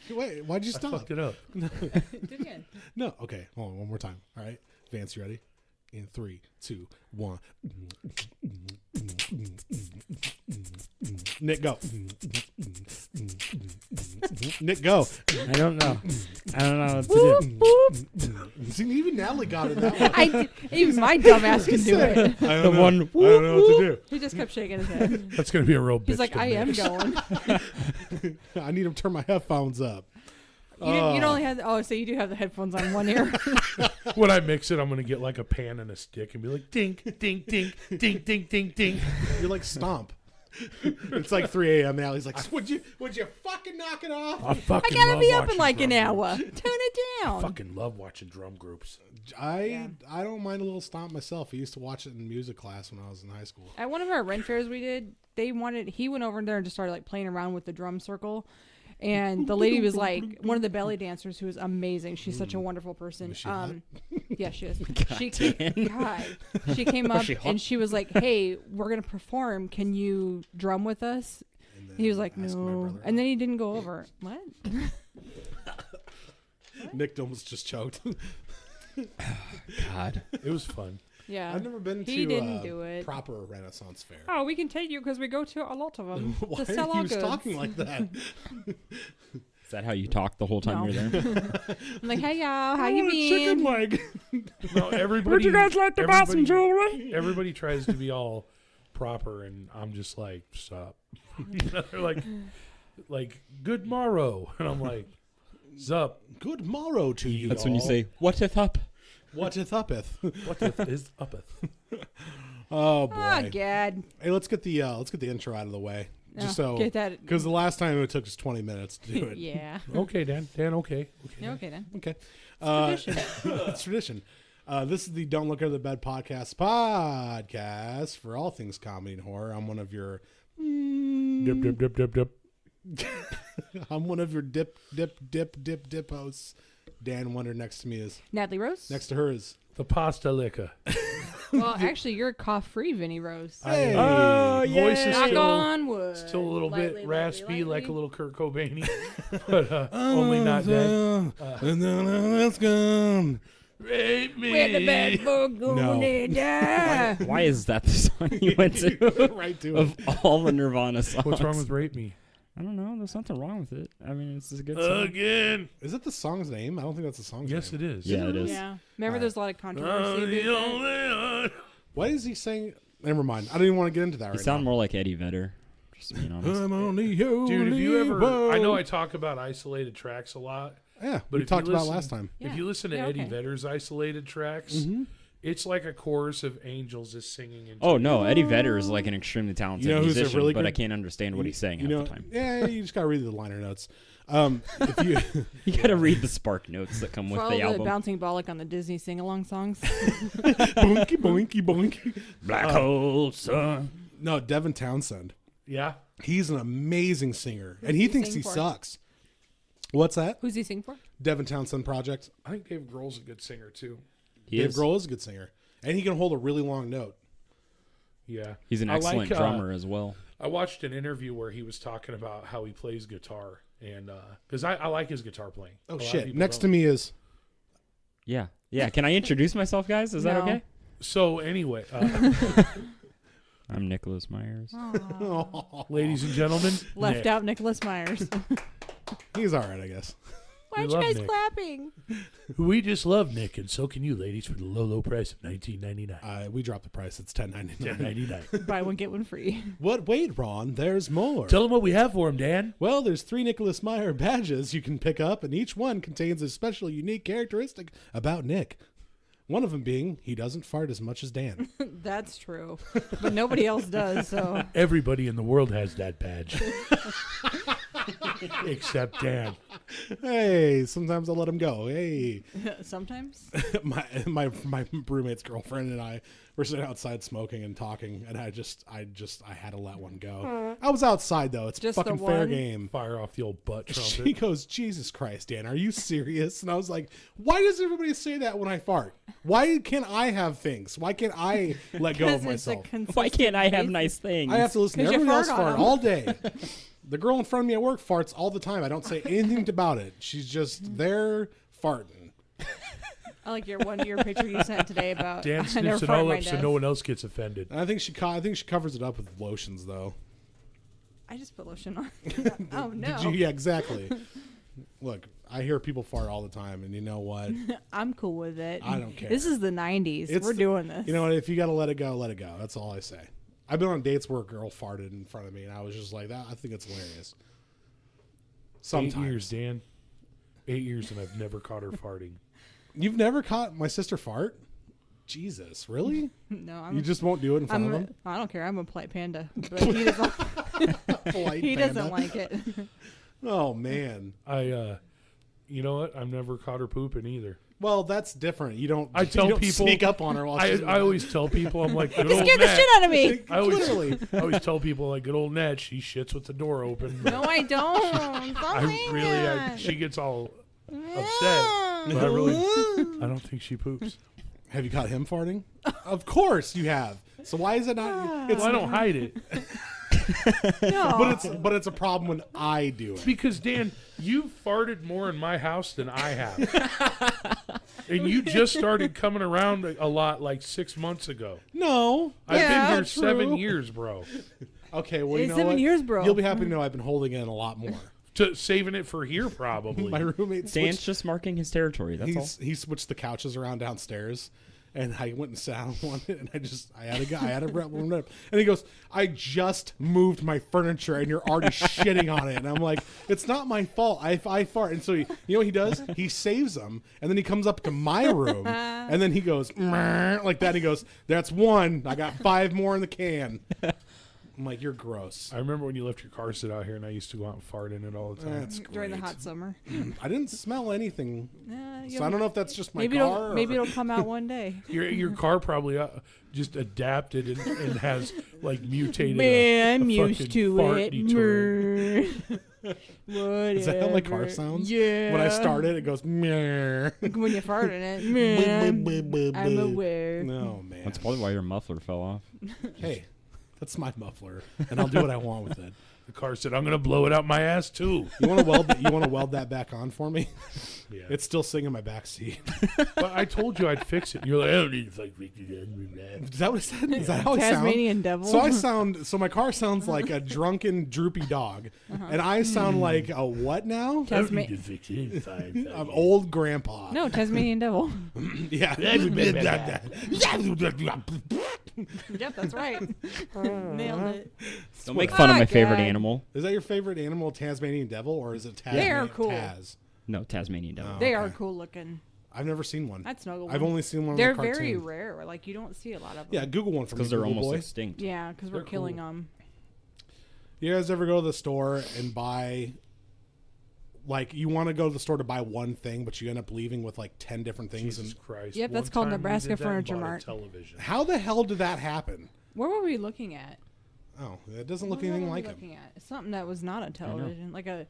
Wait, why'd you stop? I fucked it up. Do it again. No, okay, hold on, one more time. All right, Vance, you ready? In 3, 2, 1. Nick, go. Nick, go. I don't know what to do. See, even Natalie got it that one. Even my dumbass can do it. I The don't know. one. I don't know what to He just kept shaking his head. That's going to be a real bitch. He's like, I am going. do. I need to turn my headphones up. You only have. Oh, so you do have the headphones on one ear. When I mix it, I'm going to get like a pan and a stick and be like, dink, dink, dink, dink, dink, dink, dink. You're like Stomp. It's like 3 a.m. now. He's like, would you fucking knock it off? I fucking I gotta love be up in watching like an drum hour. groups. Tune it I down. fucking love watching drum groups. I don't mind a little Stomp myself. I used to watch it in music class when I was in high school. At one of our rent fairs we did, he went over there and just started like playing around with the drum circle. And the lady was like one of the belly dancers who was amazing. She's such a wonderful person. Was she hot? Yeah, she is. She came up and she was like, "Hey, we're gonna perform. Can you drum with us?" And He was like, asked my "No," brother and then he didn't go over. What? Nick almost just choked. God. It was fun. Yeah. I've never been He to didn't a do it. proper Renaissance fair. Oh, we can take you because we go to a lot of them. Why The are you Stalagmites. talking like that? Is that how you talk the whole time No. you're there? I'm like, hey y'all, how I you want a chicken been? leg. No, everybody. like to buy some jewelry? Everybody tries to be all proper, and I'm just like, stop. They're like, good morrow, and I'm like, zup. Good morrow to you. That's when you all. say, "What'eth up?" What'eth uppeth? What the is uppeth? Oh boy. Oh God. Hey, let's get the intro out of the way. Just so, get that. because the last time it took us 20 minutes to do it. Yeah. Okay, Dan. Dan, okay. Yeah, okay then. Okay. Tradition. It's tradition. This is the Don't Look Under the Bed podcast for all things comedy and horror. I'm one of your Dip, dip, dip, dip, dip. I'm one of your dip hosts. Dan Wonder next to me is Natalie Rose. next to her is The pasta liquor. Well, actually, you're cough-free, Vinny Rose. Hey. Voice is Knock still, on wood. still a little Lightly, bit lightly, raspy, lightly. like a little Kurt Cobain, but only not dead. And then let's go. Rape me. Where the bad boy gonna die? Why is that the song you went to? Right to it. Of all the Nirvana songs. What's wrong with Rape Me? I don't know. There's nothing wrong with it. I mean, it's a good song. Again. Is it the song's name? I don't think that's the song's Yes, name. it is. Yeah, it is. Yeah. Remember, Alright. there's a lot of controversy. The about that? only one. Why is he saying? Never mind. I don't even want to get into that You right sound now. more like Eddie Vedder. Just being honest. I'm only you. Dude, if you ever, I know I talk about isolated tracks a lot, Yeah, but we if talked you about listen- last time. Yeah. if you listen to Yeah, Eddie okay. Vedder's isolated tracks, it's like a chorus of angels just singing. Into Oh no, Eddie Vedder is like an extremely talented You know who's a musician, really but good- I can't understand what he's saying half the time. Yeah, you just gotta read the liner notes. If you You gotta read the spark notes that come For with all the the album. bouncing bollock on the Disney sing-along songs. boinky boinky boinky. Black hole sun. No, Devin Townsend. yeah. He's an amazing singer, and he he thinks sing he for? sucks. What's that? Who's he sing for? Devin Townsend Project. I think Dave Grohl's a good singer too. He Dave is. Grohl is a good singer, and he can hold a really long note. Yeah, He's an I excellent like, drummer as well. I watched an interview where he was talking about how he plays guitar, and because I like his guitar playing. Oh A lot of shit! people Next to don't. me is Yeah. Yeah. Can I introduce myself, guys? Is that No. okay? So anyway, I'm Nicholas Myers. ladies and gentlemen, Left Nick. out Nicholas Myers. he's all right, I guess. Why aren't We you love guys Nick. clapping? We just love Nick, and so can you, ladies, for the low price of $19.99. We dropped the price. It's $10.99. $10.99. Buy one, get one free. What? Wait, Ron. There's more. Tell them what we have for him, Dan. Well, there's 3 Nicholas Meyer badges you can pick up, and each one contains a special, unique characteristic about Nick. One of them being he doesn't fart as much as Dan. That's true. But nobody else does, so. Everybody in the world has that badge. Except Dan. Hey, sometimes I'll let him go. Hey, Sometimes. my roommate's girlfriend and I were sitting outside smoking and talking, and I had to let one go. I was outside though. It's Just fucking the fair one? game. Fire off the old butt She trumpet. goes, Jesus Christ, Dan, are you serious? And I was like, why does everybody say that when I fart? Why can't I have things? Why can't I let go of myself? Why can't I have nice things? I have to listen to 'Cause you everybody else fart on fart them. all day. The girl in front of me at work farts all the time. I don't say anything about it. She's just there farting. I like your picture you sent today about. Dan I never sniffs it fart all my up so desk. no one else gets offended. And I think she covers it up with lotions though. I just put lotion on. Oh no. Did you? Yeah, exactly. Look, I hear people fart all the time, and you know what? I'm cool with it. I don't care. This is the 90s. It's We're the- doing this. You know what? If you gotta let it go, let it go. That's all I say. I've been on dates where a girl farted in front of me, and I was just like, "That. I think it's hilarious." Sometimes 8 years, Dan. 8 years, and I've never caught her farting. You've never caught my sister fart? Jesus, really? No, I'm. You just won't do it in front of him? I don't care. I'm a polite panda, but he doesn't. Polite he panda. doesn't like it. Oh man. You know what? I've never caught her pooping either. Well, that's different. You don't. I tell you don't people- sneak up on her while she's. I always tell people, I'm like, good You old scared the Nat. shit out of me. Literally. I always tell people, like, good old Nat, she shits with the door open. No, I don't. Stop saying that. She gets all upset. But I don't think she poops. Have you caught him farting? Of course you have. So why is it not? It's Well, I don't hide it. No. but it's a problem when I do it. Because, Dan, you've farted more in my house than I have. And you just started coming around a lot like 6 months ago. No. I've Yeah, been here true. 7 years, bro. Okay, well, you It's know 7 what? years, bro. You'll be happy to know I've been holding in a lot more. Saving it for here, probably. My roommate Dan's switched, just marking his territory. That's all. he switched the couches around downstairs, and I went and sat on one, and I had a rep, and he goes, "I just moved my furniture, and you're already shitting on it." And I'm like, "It's not my fault. I fart." And so you know what he does? He saves them, and then he comes up to my room, and then he goes "Meow," like that. And he goes, "That's one. I got 5 more in the can." I'm like, "You're gross." I remember when you left your car sit out here, and I used to go out and fart in it all the time. That's great. During the hot summer. I didn't smell anything, Yeah, so I don't know if that's just my maybe car. it'll come out one day. Your car probably just adapted and has like mutated. Man, I'm a used fucking to fart it. deterrent. Whatever. Is that how my car sounds? Yeah. When I start it, it goes "Meow." When you fart in it. Man, I'm aware. No, man. That's probably why your muffler fell off. Hey, that's my muffler, and I'll do what I want with it. The car said, "I'm gonna blow it out my ass too." You want to weld that? You want to weld that back on for me? Yeah. It's still sitting in my back seat. But I told you I'd fix it. And you're like, I don't need to fix it. Is that what it said? Is that how I sound? Tasmanian devil. So my car sounds like a drunken, droopy dog, and I sound like a what now? I don't need Tasma- to fix it. It's fine. An old grandpa. No, Tasmanian devil. Yeah. Yep, that's right. Nailed it. Don't make fun of my Fuck, favorite God. animal. Is that your favorite animal, Tasmanian devil, or is it They are Tasmanian cool. Taz? No, Tasmanian devil. Oh. They Okay. are cool looking. I've never seen one. I'd snuggle I've one. only seen one. They're on the cartoon. very rare. Like, you don't see a lot of them. Yeah, Google one for me. Because they're Google almost boy. extinct. Yeah, because we're They're killing cool. them. You guys ever go to the store and buy, like, you want to go to the store to buy one thing, but you end up leaving with like 10 different things? Jesus And Christ. Yep, that's One called time we Nebraska did that and Furniture bought a Mart. Television. how the hell did that happen? Where were we looking at? Oh, it doesn't look What anything were we like him. looking at? Something that was not a television, like a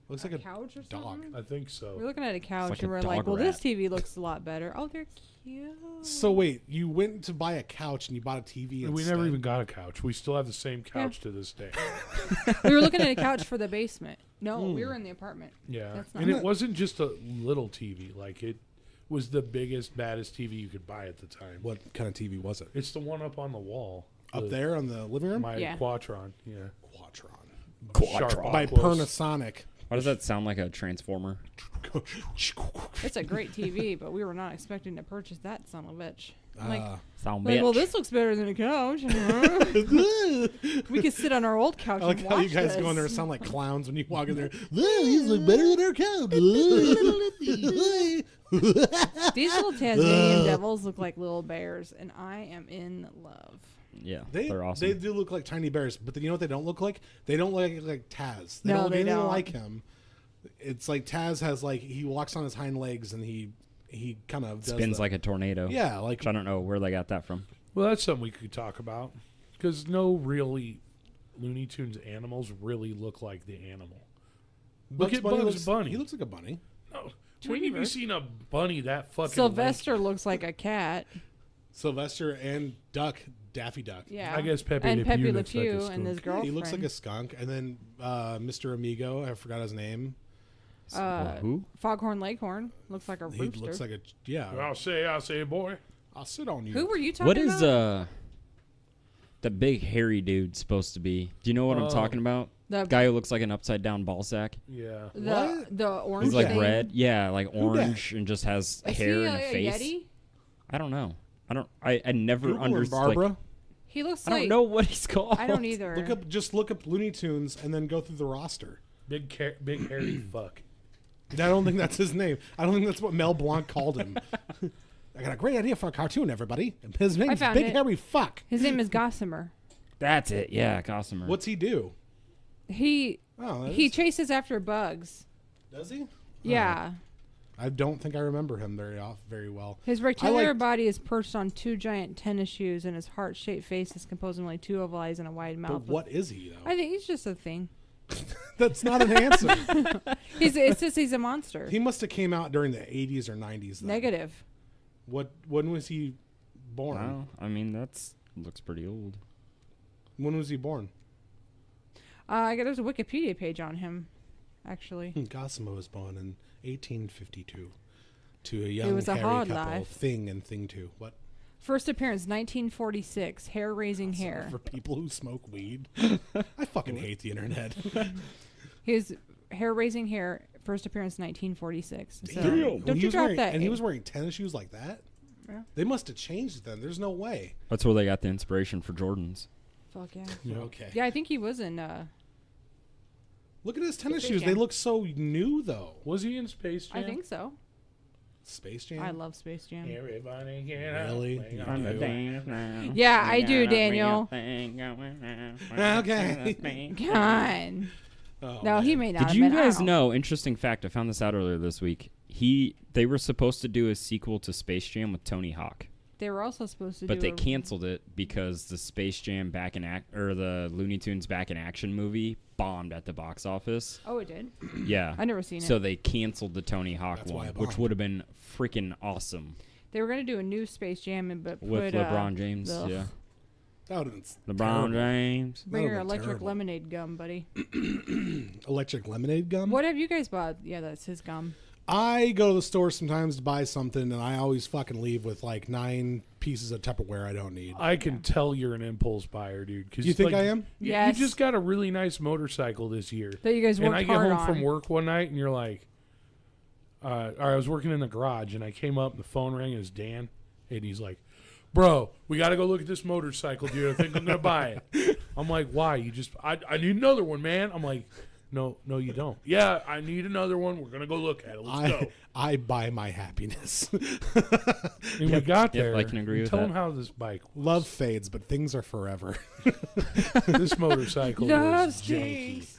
Looks like a couch or dog. something. I think We're so. looking at a couch like and a we're like, dog well, this rat. TV looks a lot better. Oh, they're cute. So wait, you went to buy a couch and you bought a TV And we instead? never even got a couch. We still have the same couch to this day. We were looking at a couch for the basement. No, we were in the apartment. Yeah. That's not And it bad. wasn't just a little TV. Like, it was the biggest, baddest TV you could buy at the time. What kind of TV was it? It's the one up on the wall. Up The- there on the living room? My Yeah. Quatron. Yeah. Quatron. Sharp By close. Panasonic. Why does that sound like a transformer? It's a great TV, but we were not expecting to purchase that son of a bitch. I'm like, Sound like, bitch. well, this looks better than a couch. We could sit on our old couch I like and how watch you guys this. go in there and sound like clowns when you walk in there. These look better than our couch. These little Tasmanian devils look like little bears, and I am in love. yeah, They they're awesome. They do look like tiny bears, but then you know what they don't look like? They don't look like Taz. No, don't they look anything don't. like him. It's like Taz has like he walks on his hind legs and he kind of does Spins like a tornado. yeah, like Which I don't know where they got that from. Well, that's something we could talk about because no really Looney Tunes animals really look like the animal. Look at Bugs Bunny. He looks like a bunny. No, Tweety when have you Bird. seen a bunny that fucking Sylvester lanky? looks like a cat. Sylvester and Daffy Duck. Yeah. I guess Pepe and Le Pepe Pew Le looks like a Pew and skunk. his Yeah, girlfriend. he looks like a skunk. And then Mr. Amigo, I forgot his name. Who? Foghorn Leghorn looks like a He rooster. looks like a yeah. I'll say, boy. I'll sit on you. Who were you talking What is about? the big hairy dude supposed to be? Do you know what I'm Oh. talking about? The Guy who looks like an upside down ball sack. Yeah. the orange He's like thing? red. Yeah, like dat? orange and just has Is hair he and a face. Yeti? I don't know. I never Google him, understood. Barbara. Like, He looks I like don't know what he's called. I don't either. Look up Looney Tunes and then go through the roster. Big hairy fuck. I don't think that's his name. I don't think that's what Mel Blanc called him. I got a great idea for a cartoon, everybody. His name's found Big it. Hairy Fuck. His name is Gossamer. That's it. Yeah, Gossamer. What's he do? He Oh, that he is- chases after bugs. does he? Yeah. I don't think I remember him very well. His rectangular liked- body is perched on two giant tennis shoes, and his heart-shaped face is composed of only two oval eyes and a wide mouth. But what is he though? I think he's just a thing. That's not an answer. It says he's a monster. He must have came out during the 80s or 90s. Then. Negative. When was he born? Wow. I mean, looks pretty old. When was he born? There's a Wikipedia page on him, actually. Gossamer was born in 1852 to a young was a hairy hard couple. life. Thing and Thing 2. What? First appearance 1946. Hair-raising hair. For people who smoke weed. I fucking hate the internet. His hair-raising hair. First appearance 1946. So Damn. don't He you was drop wearing- that? And he was wearing tennis shoes like that? Yeah. They must have changed then. There's no way. That's where they got the inspiration for Jordans. Fuck yeah. Yeah. Okay. Yeah, I think he was in. Look at his tennis Space shoes. Jam. They look so new, though. Was he in Space Jam? I think so. Space Jam? I love Space Jam. Everybody get up. Really? Play You on do? the- Yeah, I do, Daniel. Okay. God. Oh, No, man. he may not. Did have you been. I guys don't know? Interesting fact. I found this out earlier this week. They were supposed to do a sequel to Space Jam with Tony Hawk, They were also supposed to but do. they canceled it because the Space Jam the Looney Tunes Back in Action movie bombed at the box office. Oh, it did. Yeah, I never seen so it. they canceled the Tony Hawk That's why one, it which bombed. would have been freaking awesome They were gonna do a new Space Jam, but with put LeBron James. ugh. Yeah, That would have been LeBron terrible. James. Bring your That would've been electric terrible. lemonade gum, buddy. Electric lemonade gum? What have you guys bought? Yeah, that's his gum. I go to the store sometimes to buy something, and I always fucking leave with like 9 pieces of Tupperware I don't need. I can tell you're an impulse buyer, dude. 'Cause You think like, I am? Yes. You just got a really nice motorcycle this year. That you guys worked And I get hard home on. from work one night, and you're like, I was working in the garage, and I came up, and the phone rang, and it was Dan, and he's like, bro, we got to go look at this motorcycle, dude. I think I'm going to buy it. I'm like, why? I need another one, man. I'm like, no, you don't. Yeah, I need another one. We're going to go look at it. Let's go. I buy my happiness. And we got there. I can agree with Tell that. him how this bike, Love fades, but things are forever. this motorcycle Love was janky. stinks.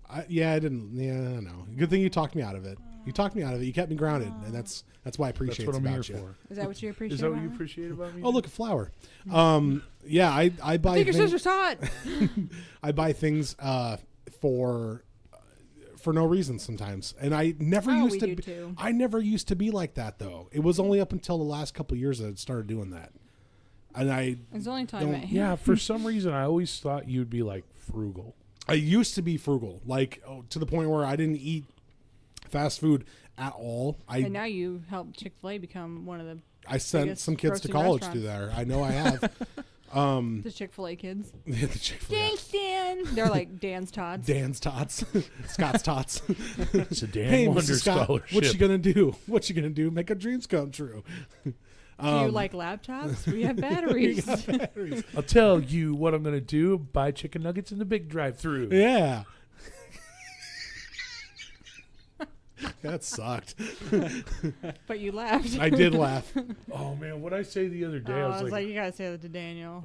I know. Good thing you talked me out of it. You talked me out of it. You kept me grounded, and that's why I That's appreciate what it I'm here about you. for. Is that what you appreciate? Is that what about you me? appreciate about me? Oh, look, a flower. Yeah, I buy I think your things. sister saw it. I buy things for no reason sometimes, and I never Oh, used we to. do Be, too. I never used to be like that though. It was only up until the last couple of years that I started doing that, and I It's the only time I Don't- met him. Yeah, for some reason, I always thought you'd be like frugal. I used to be frugal, like to the point where I didn't eat fast food at all. And now you helped Chick-fil-A become one of I sent biggest some kids to grossing college restaurants. through there. I know I have. the Chick-fil-A kids. The Chick-fil-A. Thanks, Dan. They're like Dan's Tots. Dan's Tots, Scott's Tots. It's a Dan Hey, Wonder Mrs. Scott, scholarship. what you gonna do? What you gonna do? Make our dreams come true. Do you like laptops? We have batteries. Batteries. I'll tell you what I'm going to do. Buy chicken nuggets in the big drive-through. Yeah. That sucked. But you laughed. I did laugh. Oh, man. What I say the other day, Oh, I was like, you gotta say that to Daniel.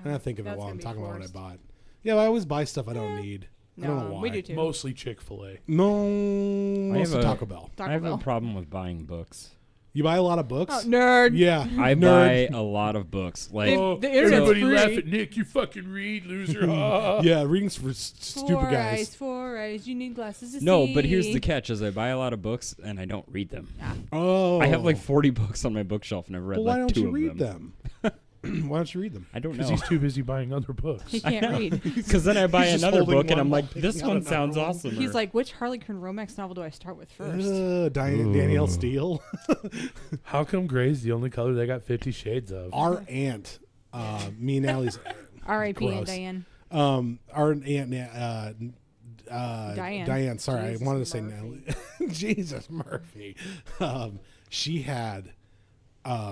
And I think of it That's while gonna I'm be talking about what I forced. bought. Yeah, but I always buy stuff I don't need. I don't know why. we do too. Mostly Chick-fil-A. No, I mostly have a- Taco Bell. Taco I have Bell. a problem with buying books. You buy a lot of books? Oh, nerd. Yeah. I Nerd. buy a lot of books. Like, The internet's everybody free. laugh at Nick. You fucking read, loser. Yeah, reading's for stupid guys. Four eyes. You need glasses to no, see. but here's the catch: is I buy a lot of books and I don't read them. Oh. I have like 40 books on my bookshelf and I've read Well, like why don't two you of read them. them? Why don't you read them? I don't Because know. he's too busy buying other books. He can't read. Because then I buy He's just another holding book and one I'm while like, picking this out one another sounds one. awesome. He's like, which Harlequin romance novel do I start with first? Danielle Steele. How come gray's the only color they got 50 Shades of? Our aunt, me and Allie's, R.I.P. Aunt Gross. Diane. our aunt, Diane. Diane. Sorry, Jesus I wanted to say Murphy. Natalie. Jesus Murphy. She had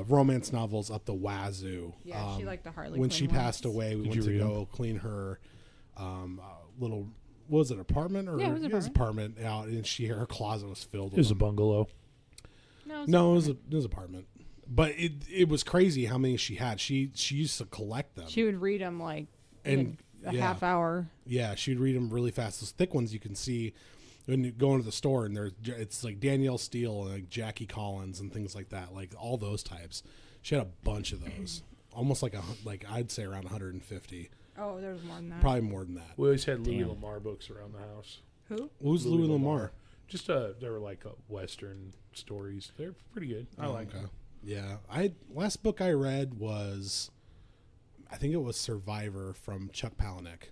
romance novels up the wazoo. Yeah, she liked the Harley When Quinn she ones. passed away, we Did went you to read go clean her little. What was it, apartment? Or Yeah, it was apartment out, and her closet was filled It with was a them. bungalow. No, it was apartment. But it was crazy how many she had. She used to collect them. She would read them like And, in a yeah. half hour. Yeah, she'd read them really fast. Those thick ones you can see when you go into the store, and it's like Danielle Steele and like Jackie Collins and things like that, like all those types. She had a bunch of those, almost like I'd say around 150, Oh, there was more than that. probably more than that. We always had Louis Damn. Lamar books around the house. Who? Who's Louis Lamar? Just they were like Western stories. They're pretty good. I like them. Yeah, last book I read was, I think it was Survivor from Chuck Palahniuk,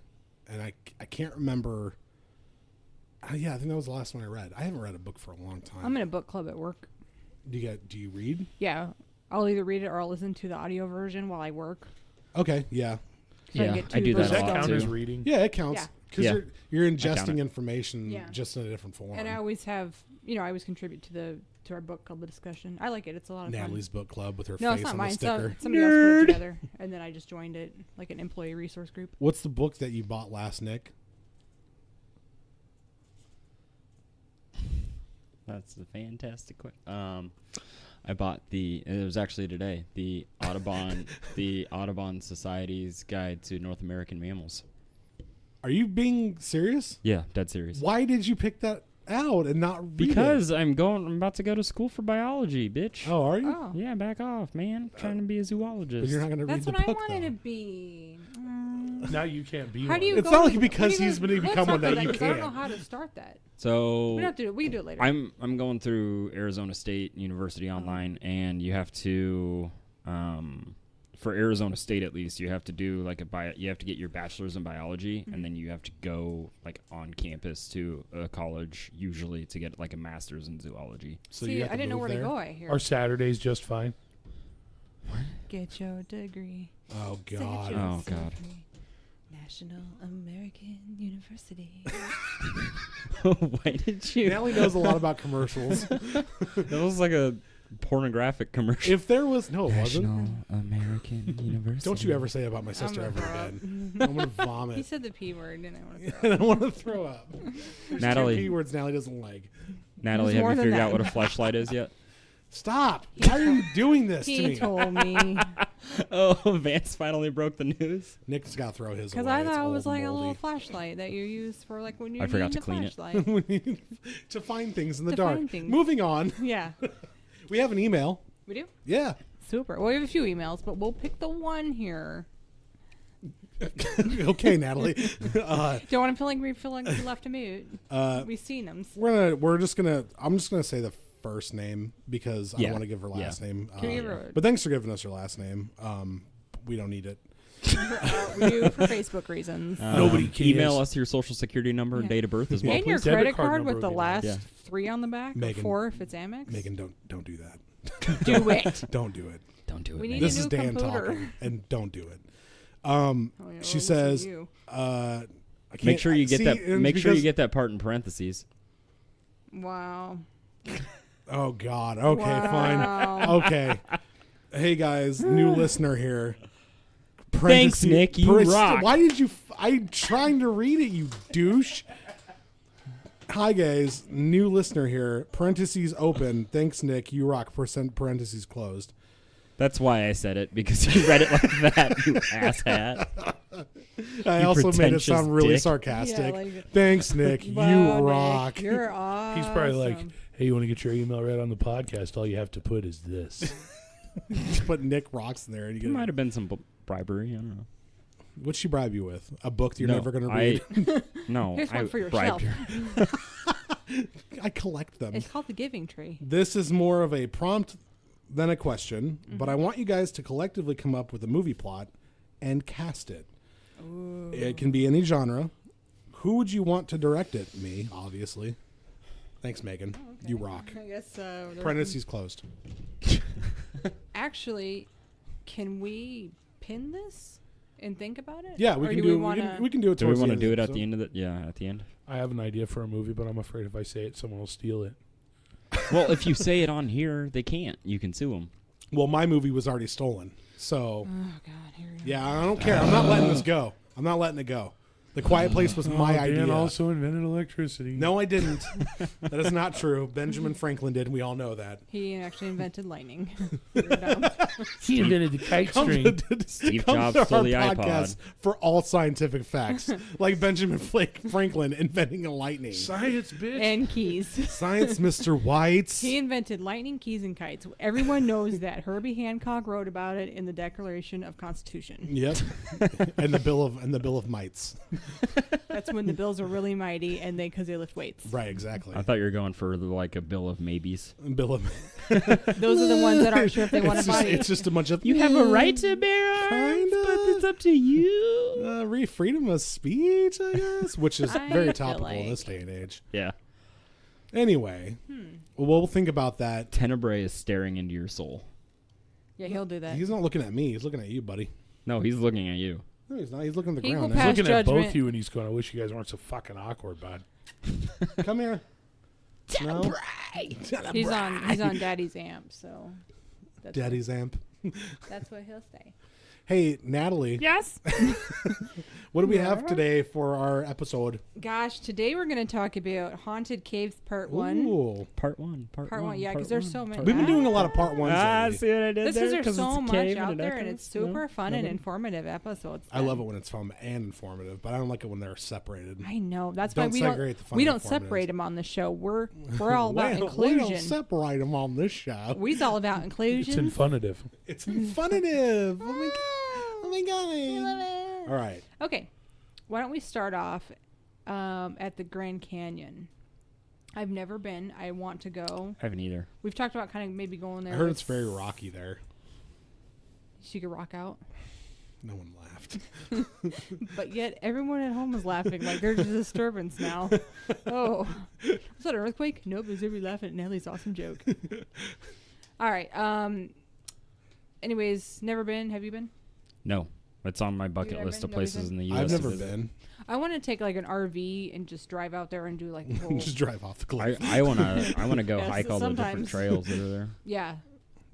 and I can't remember. Yeah, I think that was the last one I read. I haven't read a book for a long time. I'm in a book club at work. Do you read? Yeah, I'll either read it or I'll listen to the audio version while I work. Okay, yeah. So I Yeah, get I two do Does that that a lot count as too. reading? Yeah, it counts Yeah. because Yeah. you're count ingesting it. information Yeah. just in a different form. And I always have, I always contribute to our book club discussion. I like it. It's a lot of Natalie's book club with her fun. No, face it's not on mine. the sticker. Somebody else put it together, and then I just joined it like an employee resource group. What's the book that you bought last, Nick? That's a fantastic question. I bought it was actually today, the Audubon Society's Guide to North American Mammals. Are you being serious? Yeah, dead serious. Why did you pick that out and not read Because it? I'm about to go to school for biology, bitch. Oh, are you? Oh, Yeah, back off, man. I'm trying to be a zoologist. But you're not going to read that's the what I book, wanted though. to be. Now you can't be How one. do you? It's go not like to- because we he's don't- gonna let's become talk one that about you 'cause I don't know can't. how to start that. So We don't have to do it. We can do it later. I'm going through Arizona State University online, and you have to, for Arizona State at least, you have to do like you have to get your bachelor's in biology, and then you have to go like on campus to a college usually to get like a master's in zoology. So See, you have I didn't know move where there? to go. I hear. Are Saturdays just fine? Get your degree. Oh, Set God. your Oh, God. free. National American University. Why did you? Natalie knows a lot about commercials. That was like a pornographic commercial. If there was... No, it wasn't. National American University. Don't you ever say it about my sister I'm ever gonna throw again. up. I'm going to He vomit. said the P word, and I want to throw And up. I want to throw up. There's Natalie. 2 keywords Natalie doesn't like. Natalie, There's have more you than figured that. out what a fleshlight is yet? Stop. Why are you doing this to He me? told me Oh, Vance finally broke the news. Nick's got to throw his because away. I It's thought it old was and like a little moldy. flashlight that you use for like when you I forgot need to a clean it. flashlight. We need to find things in the To dark. find things. Moving on. Yeah, We have an email. we do. Yeah. Super. Well, we have a few emails, but we'll pick the one here. Okay, Natalie. Don't want to feel like we left a mute. We've seen them. I'm just gonna say the first name because I Yeah. want to give her last name. Can we give her? But thanks for giving us her last name. We don't need it. We do for Facebook reasons. Nobody cares. Email us your social security number and Yeah. date of birth as well. And your please. Debit credit card card number with the would be last nice. Yeah. 3 on the back, Megan. or 4 if it's Amex. Megan, don't do that. Do it. Don't do it. Don't do it. We man. need This a is new Dan computer. talking, and don't do it. Oh, yeah, She well, says, listen to you. I Make can't- sure you get see, that. and Make sure you because- get that part in parentheses. Wow. Oh God. Okay, Wow. fine. Okay. Hey guys, new listener here. Thanks, Nick, you rock. Why did you? I'm trying to read it, you douche. Hi guys, new listener here. Parentheses open. Thanks, Nick. You rock. Parentheses closed. That's why I said it, because you read it like that, you asshat. I You also made it pretentious sound really dick. sarcastic. Yeah, like- Thanks, Nick. Wow, you Nick, rock. You're awesome. He's probably like, hey, you want to get your email read on the podcast? All you have to put is this. Just put Nick rocks in there. And you There get might have been some bribery. I don't know. What'd she bribe you with? A book that you're No, never going to read? No, Here's I one for bribed yourself. her. I collect them. It's called the Giving Tree. This is more of a prompt than a question, Mm-hmm. but I want you guys to collectively come up with a movie plot and cast it. Ooh. It can be any genre. Who would you want to direct it? Me, obviously. Thanks, Megan. You rock. I guess Parentheses closed. Actually, can we pin this and think about it? Yeah, we Or can do do. We We can do it. Do we towards want to the do end it of at the end of the? Yeah, at the end. I have an idea for a movie, but I'm afraid if I say it, someone will steal it. Well, if you say it on here, they can't. You can sue them. Well, my movie was already stolen, so Oh God, here we go. yeah, I don't care. I'm not letting this go. I'm not letting it go. The Quiet Place was my Dan idea. also invented electricity. No, I didn't. That is not true. Benjamin Franklin did, and we all know that. He actually invented lightning. You're dumb. He invented the kite Come string. Steve come Jobs to stole our the podcast iPod. for all scientific facts, like Benjamin Franklin inventing a lightning. Science, bitch. And keys. Science, Mr. Whites. He invented lightning, keys, and kites. Everyone knows that. Herbie Hancock wrote about it in the Declaration of Constitution. Yep. and the Bill of Mites. That's when the bills are really mighty, and because they lift weights. Right, exactly. I thought you were going for like a bill of maybes. Bill of. Those are the ones that aren't sure if they want It's to just, buy. it's just a bunch of. You have a right to bear arms, Kinda. but it's up to you. Freedom of speech, I guess, which is I very feel topical in like- this day and age. Yeah. Anyway, we'll think about that. Tenebrae is staring into your soul. Yeah, he'll do that. He's not looking at me. He's looking at you, buddy. No, he's looking at you. No, he's not. He's looking at the He ground. will Now. pass Looking at both judgment. you, and he's going, I wish you guys weren't so fucking awkward, bud. Come here. No? He's on Daddy's amp, so that's Daddy's amp. that's what he'll say. Hey, Natalie. Yes. What do we have today for our episode? Gosh, today we're going to talk about Haunted Caves Part 1. Ooh. Part one. Part 1, yeah, because there's so many. We've been doing a lot of part ones. lately. see what I did This is there's so much out there, and it's super fun and informative episodes. I love it when it's fun and informative, but I don't like it when they're separated. I know. That's Don't why we segregate the fun we and don't informative. separate them on the show. We're all about We don't inclusion. separate them on this show. We's all about It's inclusion. infunitive. It's infunitive. Oh my god. Oh my god. All right. Okay, why don't we start off at the Grand Canyon? I've never been. I want to go. I haven't either. We've talked about kind of maybe going there. I heard with it's very rocky there. She could rock out, No one laughed. but yet everyone at home is laughing like there's a disturbance now. Oh, was that an earthquake? Nope, it was everybody laughing at Natalie's awesome joke. All right. Anyways, never been. Have you been? No. It's on my You've bucket never list been? of places in the U.S. I've to never visit. been. I want to take like an RV and just drive out there and do like the whole. Just drive off the cliff. I wanna go Yes, hike all the different sometimes. trails that are there. Yeah,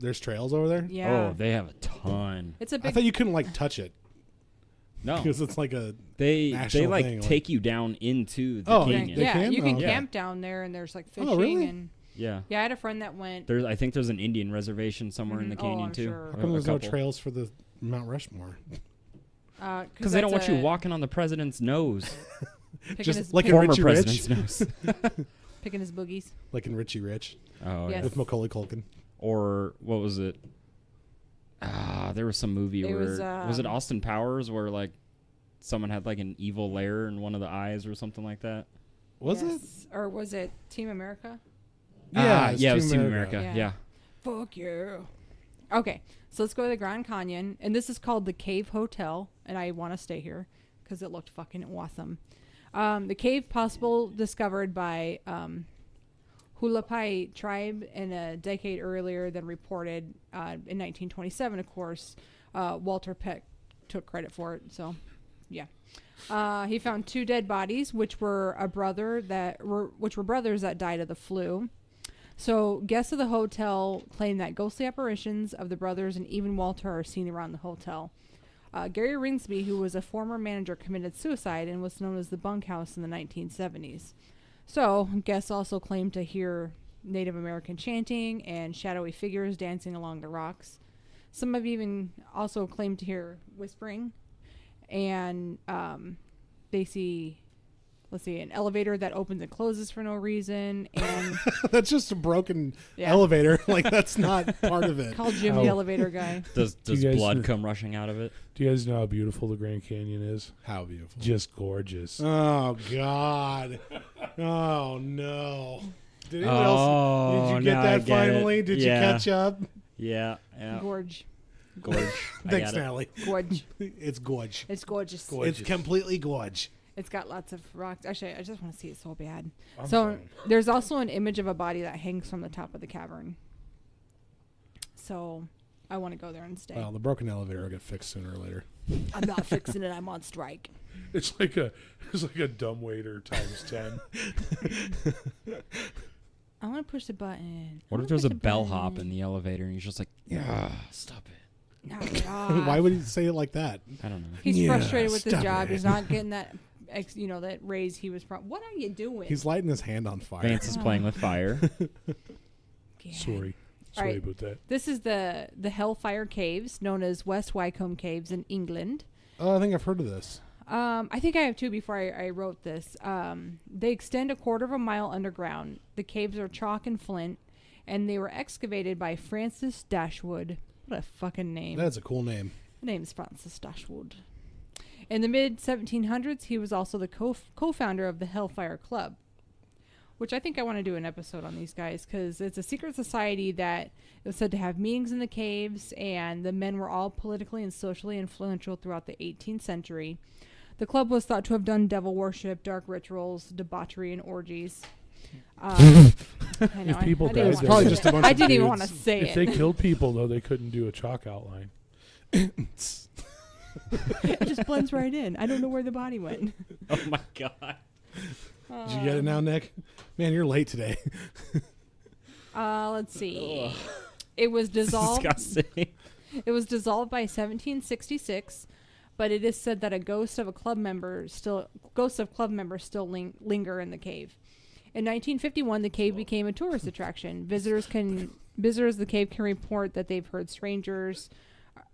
There's trails over there? yeah. Oh, they have a ton. It's a I big. thought you couldn't like touch it No, because it's like a they national like thing, like- take you down into the Oh, canyon. they yeah, can? you can Oh, okay. camp down there, and there's like fishing Oh, really? and Yeah. yeah. I had a friend that went. I think there's an Indian reservation somewhere in the Mhm. Oh, canyon I'm too. sure. How come there's no couple. trails for the Mount Rushmore? Because they don't want you walking on the president's nose. Just like in Former Richie president's Rich? nose. picking his boogies. Like in Richie Rich Oh, Yes. yeah. with Macaulay Culkin. Or what was it? There was some movie It where was, it Austin Powers where like someone had like an evil lair in one of the eyes or something like that. Was it? Yes. Or was it Team America? It's yeah, it was Team Team America. America. Yeah. Yeah. Fuck you. Okay, so let's go to the Grand Canyon, and this is called the Cave Hotel, and I want to stay here because it looked fucking awesome. The cave possible discovered by Hulapai tribe in a decade earlier than reported in 1927. Of course, Walter Peck took credit for it. So, yeah, he found 2 dead bodies, which were brothers that died of the flu. So, guests of the hotel claim that ghostly apparitions of the brothers and even Walter are seen around the hotel. Gary Ringsby, who was a former manager, committed suicide and was known as the bunkhouse in the 1970s. So, guests also claim to hear Native American chanting and shadowy figures dancing along the rocks. Some have even also claimed to hear whispering, and they see, let's see, an elevator that opens and closes for no reason, and That's just a broken Yeah. elevator. Like, that's not part of it. call Jim the How- elevator guy. Does you guys blood know- come rushing out of it? Do you guys know how beautiful the Grand Canyon is? How beautiful. Just gorgeous. Oh, God. Oh, no. Did anyone else? Did you get now I that get it. finally? Did Yeah. you catch up? Yeah. Gorge. Gorge. I Thanks, got it. Natalie. Gorge. It's gorge. It's gorgeous. Gorgeous. It's completely gorge. It's got lots of rocks. Actually, I just want to see it so bad. I'm So fine. there's also an image of a body that hangs from the top of the cavern. So I want to go there and stay. Well, the broken elevator will get fixed sooner or later. I'm not fixing it. I'm on strike. It's like a dumbwaiter times 10. I want to push the button. What if there's a bellhop in the elevator and he's just like, yeah, stop it. Knock it off. Why would he say it like that? I don't know. He's Yeah, frustrated with his stop job. it. He's not getting that, that raise he was from. What are you doing? He's lighting his hand on fire. Vance is playing with fire. Yeah. Sorry All right. about that. This is the Hellfire Caves, known as West Wycombe Caves in England. Oh, I think I've heard of this. I think I have too before I wrote this. They extend a quarter of a mile underground. The caves are chalk and flint, and they were excavated by Francis Dashwood. What a fucking name. That's a cool name. The name is Francis Dashwood. In the mid-1700s, he was also the co-founder of the Hellfire Club, which I think I want to do an episode on these guys because it's a secret society that was said to have meetings in the caves, and the men were all politically and socially influential throughout the 18th century. The club was thought to have done devil worship, dark rituals, debauchery, and orgies. I know, If people I died, didn't it's wanna probably say just it. a bunch I of didn't even dudes. want to say If they it. killed people, though, they couldn't do a chalk outline. It just blends right in. I don't know where the body went. Oh my god. Did you get it now, Nick? Man, you're late today. Let's see. It was dissolved. Disgusting. It was dissolved by 1766, but it is said that a ghost of club members still linger in the cave. In 1951, the cave became a tourist attraction. Visitors of the cave can report that they've heard strangers,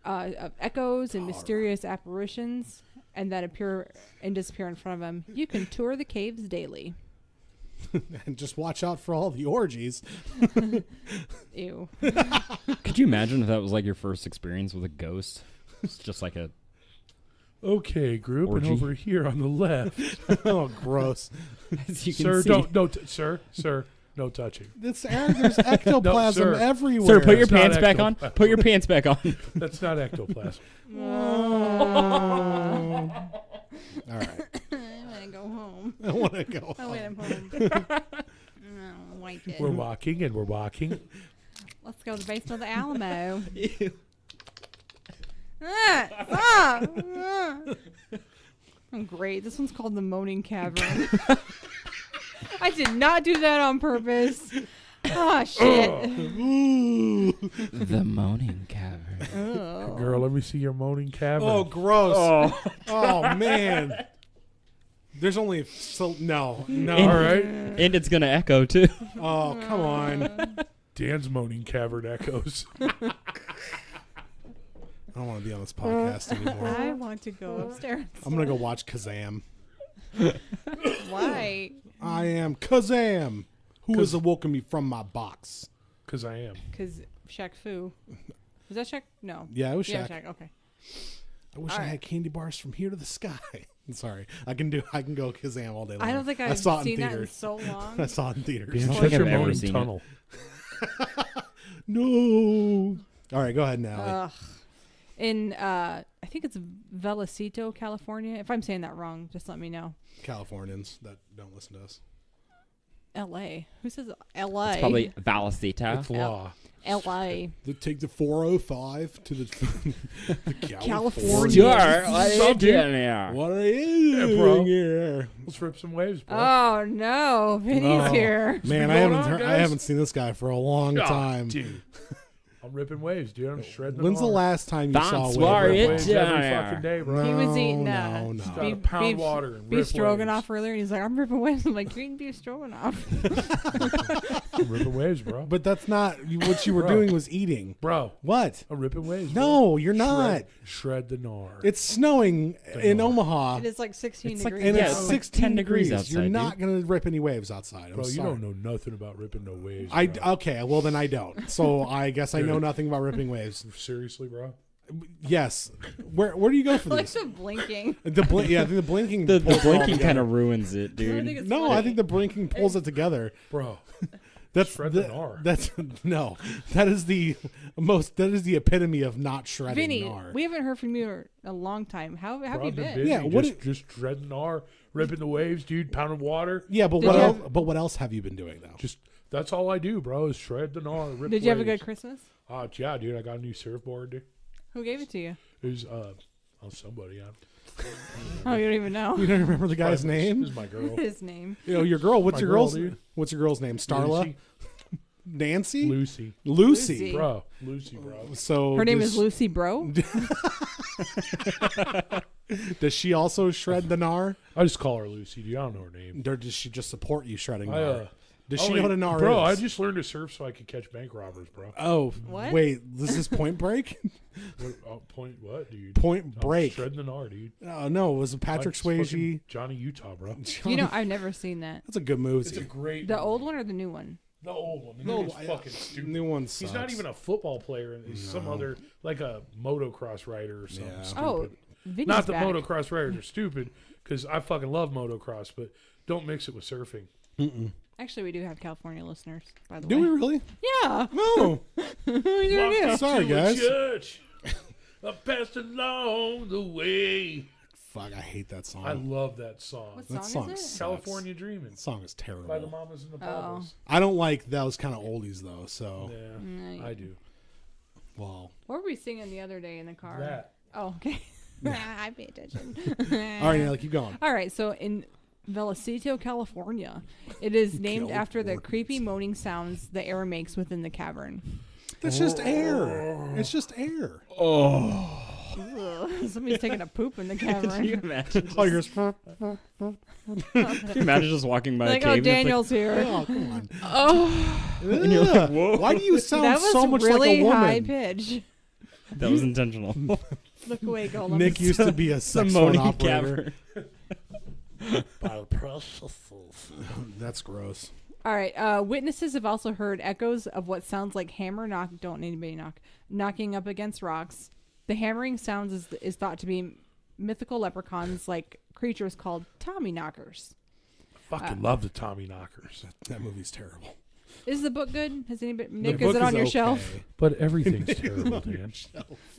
of echoes and mysterious apparitions, and that appear and disappear in front of them. You can tour the caves daily. And just watch out for all the orgies. Ew. Could you imagine if that was like your first experience with a ghost? It's just like a Okay, group, Orgy. and over here on the left. Oh, gross. as you can Sir, see. sir, no touching. There's ectoplasm sir. everywhere. Sir, put your It's not pants back on. ectoplasm. Put your pants back on. That's not ectoplasm. All right. I want to go home. I want to go. Oh, wait, I'm home. No, like it. We're walking and we're walking. Let's go to the basement of the Alamo. Oh, great. This one's called the Moaning Cavern. I did not do that on purpose. Oh, shit. Ooh. The moaning cavern. Oh. Girl, let me see your moaning cavern. Oh, gross. Oh. Oh, man. There's only no. All right. And it's gonna echo too. Oh, come on. Dan's moaning cavern echoes. I don't want to be on this podcast anymore. I want to go upstairs. I'm gonna go watch Kazam. Why? I am Kazam, who has awoken me from my box. Because I am. Because Shaq Fu. Was that Shaq? No. Yeah, it was Yeah, Shaq. Shaq. Okay. I wish All I right. had candy bars from here to the sky. Sorry, I can go Kazam all day long. I don't think I've saw it in seen that in theaters. so long. I saw it in theaters. I don't Shut think your I've ever moaning seen it. tunnel. No. All right, go ahead now. Ugh. In, I think it's Velocito, California. If I'm saying that wrong, just let me know. Californians that don't listen to us. L.A. Who says L.A.? It's probably Valicita. It's law. L.A. They take the 405 to the California. Sure, what are you Something. doing here? What are you Yeah, doing bro. here? Let's rip some waves, bro. Oh, no. Vinny's Oh, here. Man, I going haven't on, I guys? haven't seen this guy for a long Oh, time. dude. I'm ripping waves, dude. I'm shredding them When's the hard. last time you That's saw a why wave? it- Waves Yeah. every fucking day, bro. He was No, eating no. Just beef- gotta pound beef- water and Beef rip stroganoff waves. earlier, and he's like, I'm ripping waves. I'm like, you eating beef stroganoff. Ripping waves, bro. But that's not what you were Bro. doing. Was eating. Bro, What? I'm ripping waves. Bro. No, you're not. Shred the gnar. It's snowing in Gnar. Omaha. It is like 16 It's like- degrees. And Yeah, it's it's like 16 10 degrees degrees. You're outside, not going to rip any waves outside. I'm Bro, you sorry. don't know nothing about ripping no waves. I bro. okay, well then I don't. So I guess I know nothing about ripping waves. Seriously, bro. Yes. Where do you go for like these? the blinking. Yeah, I think the blinking. The pulls it all blinking together. kind of ruins it, I dude. think it's No, funny. I think the blinking pulls it together. Bro, That's Shred the gnar. That's no. That is the epitome of not shredding Vinny, gnar. we haven't heard from you in a long time. How have bro, you I've been been? busy. Yeah, what just shredding gnar, ripping the waves, dude, pounding water. Yeah, but Did what you else? have- But what else have you been doing though? Just that's all I do, bro. Is shred the gnar. Rip Did you have a good waves. Christmas? Yeah, dude. I got a new surfboard, dude. Who gave it to you? It was somebody. Oh, you don't even know You don't remember the guy's This name? is my girl. his name. You know your girl. What's My your girl, girl's? dude. What's your girl's name? Starla, Lucy. Nancy, Lucy. Lucy. Bro. Lucy, bro. So Her name does- is Lucy Bro. Does she also shred the gnar, I just call her Lucy, dude. I don't know her name. or does she just support you shredding I, gnar? Does she only- know what a gnar Bro, I is? just learned to surf so I could catch bank robbers, bro. Oh, What? wait, this is Point Break? What, dude? Point I'm Break. Shredding the gnar, dude. Oh, no, it was Patrick Like fucking Swayze. Johnny Utah, bro. You know, I've never seen that. That's a good movie. It's a great The movie. old one or the new one? The old one. The No, new one's I- fucking stupid. New one He's sucks. not even a football player. He's some other, like a motocross rider or something Yeah. stupid. Oh, Vinny's Not that back. motocross riders are stupid, because I fucking love motocross, but don't mix it with surfing. Actually, we do have California listeners, by the Do way. we really? Yeah. No. We sure do. Sorry, to a guys. Church, I passed along the way. Fuck, I hate that song. I love that song. What that song song is it? sucks. California Dreamin' That song is by the terrible. Mamas and the Oh. Papas. I don't like those kind of oldies though. So, Yeah, I do. well, What were we singing the other day in the car? That. Oh, okay. I pay attention. all right, now keep going. All right, so in Vallecito, California, it is named after the creepy moaning sounds the air makes within the cavern. That's just air. It's just air. Ugh, somebody's taking a poop in the Can you cavern. imagine? Oh, you're just, Can you imagine just walking by Like, a cave? oh, and it's Daniel's here. oh, come on. Oh, And you're like, Ugh. whoa. Why do you sound that was so much really like a high woman? pitch. like, that was intentional. Look away, Golem. Nick used to be a The sex phone moaning operator. cavern. That's gross. All right. Witnesses have also heard echoes of what sounds like hammer knock. Don't anybody knocking up against rocks. The hammering sounds is thought to be mythical leprechauns, like creatures called Tommy knockers. Fucking love the Tommy Knockers. That movie's terrible. Is the book good? Has anybody? The Nick, book is it on your okay. shelf? But everything's terrible, Dan.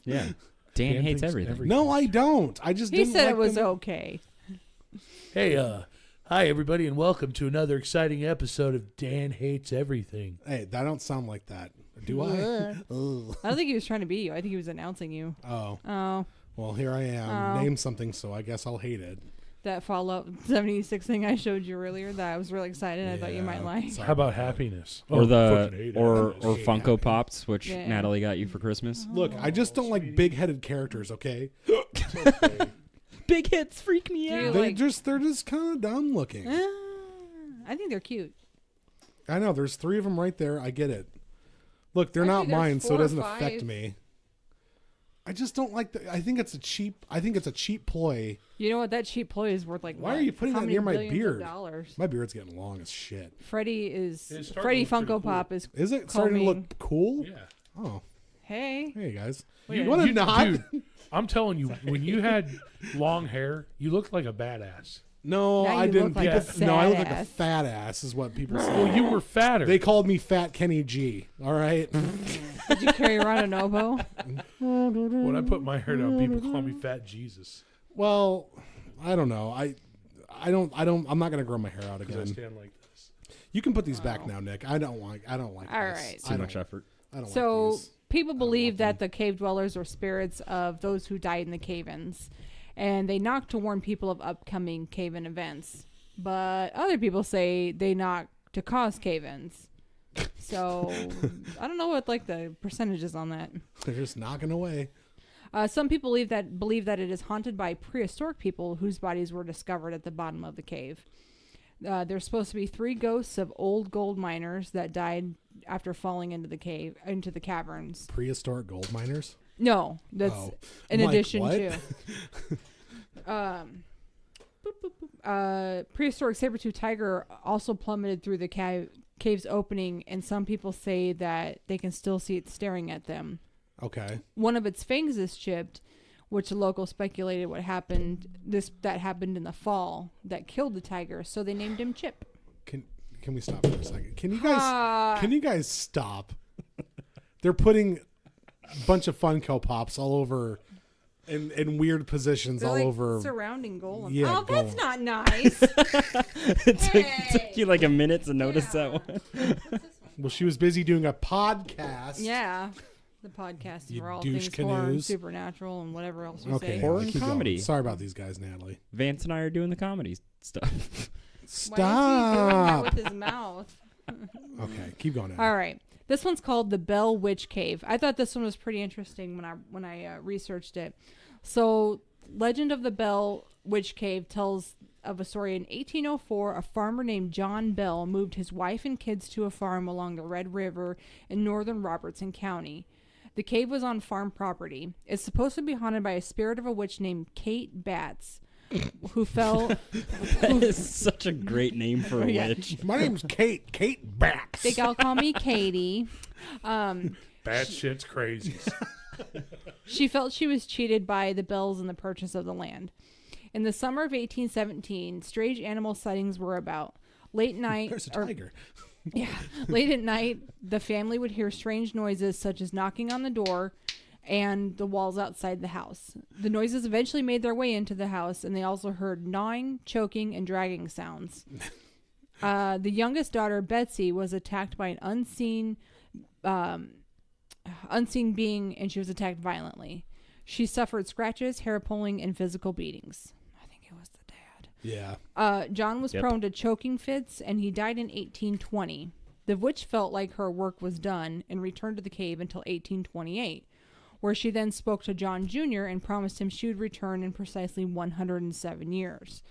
Yeah. Dan hates thinks everything. No, I don't. I just He didn't said like it was them. okay. Hey, hi everybody, and welcome to another exciting episode of Dan Hates Everything. Hey, that don't sound like that. Do I? Ugh. I don't think he was trying to be you. I think he was announcing you. Oh, Oh, well, here I am. Oh. Name something, so I guess I'll hate it. that Fallout 76 thing I showed you earlier that I was really excited. I thought you might Yeah, like. sorry How about that. happiness? Or Oh, the fucking hate or happiness. Funko Pops, which Yeah. Natalie got you for Christmas. Look, I just don't like big-headed characters. Okay, Big hits freak me Do you out. like- they're just kind of dumb looking. I think they're cute. I know. There's 3 of them right there. I get it. Look, they're not Actually, there's mine, so 4 it or doesn't affect 5. me. I just don't like the. I think it's a cheap ploy. You know what? That cheap ploy is worth like. Why what? are you putting How that many near my billions of beard? dollars? My beard's getting long as shit. Freddie It's is starting Freddie to look pretty Funko cool. Pop is. Is it starting to Calming. look cool? Yeah. Oh, Hey, hey guys. Wait, You want to You- nod? Dude, I'm telling you, when you had long hair, you looked like a badass. No, Now I you didn't. look like People, a no, I look sad like a ass. fat ass, is what people say. Well, you were fatter. They called me Fat Kenny G. All right. did you carry around an oboe? when I put my hair down, people call me Fat Jesus Well, I don't know. I'm not gonna grow my hair out because I again. stand like this. You can put these back now, Nick. I don't like. All this. right. Too much effort. I don't like So these. people believe want that the cave dwellers are spirits of those who died in the cave-ins, and they knock to warn people of upcoming cave-in events. But other people say they knock to cause cave-ins. So I don't know what like the percentages on that. They're just knocking away. Some people believe that it is haunted by prehistoric people whose bodies were discovered at the bottom of the cave. There's supposed to be 3 ghosts of old gold miners that died after falling into the caverns. Prehistoric gold miners? No, that's in Mike, addition what? to. Prehistoric saber-tooth tiger also plummeted through the cave's opening, and some people say that they can still see it staring at them. Okay. One of its fangs is chipped, which the locals speculated that happened in the fall that killed the tiger, so they named him Chip. Can we stop for a second? Can you guys stop? They're putting a bunch of Funko Pops all over in weird positions. They're all like over surrounding Golem. Yeah, oh, that's Golem. not nice. It took you like a minute to notice that one. Well, she was busy doing a podcast. Yeah. The podcast You for all douche things horror and canoes. supernatural and whatever else you Okay. say. Horror Natalie, and keep going. comedy. Sorry about these guys, Natalie. Vance and I are doing the comedy stuff. Why is he Stop. doing that with his mouth? Okay, keep going. Natalie. All right. This one's called the Bell Witch Cave. I thought this one was pretty interesting when I researched it. So, Legend of the Bell Witch Cave tells of a story in 1804. A farmer named John Bell moved his wife and kids to a farm along the Red River in northern Robertson County. The cave was on farm property. It's supposed to be haunted by a spirit of a witch named Kate Batts, who fell. That is such a great name for a Yeah. witch. My name's Kate. Kate Bax. They all call me Katie. Bad shit's crazy. She felt she was cheated by the Bells in the purchase of the land. In the summer of 1817, strange animal sightings were about. Late night, There's a tiger. late at night, the family would hear strange noises such as knocking on the door and the walls outside the house. The noises eventually made their way into the house, and they also heard gnawing, choking, and dragging sounds. The youngest daughter, Betsy, was attacked by an unseen being, and she was attacked violently. She suffered scratches, hair pulling, and physical beatings. I think it was the dad. Yeah. John was Yep. prone to choking fits, and he died in 1820. The witch felt like her work was done and returned to the cave until 1828, where she then spoke to John Jr. and promised him she would return in precisely 107 years.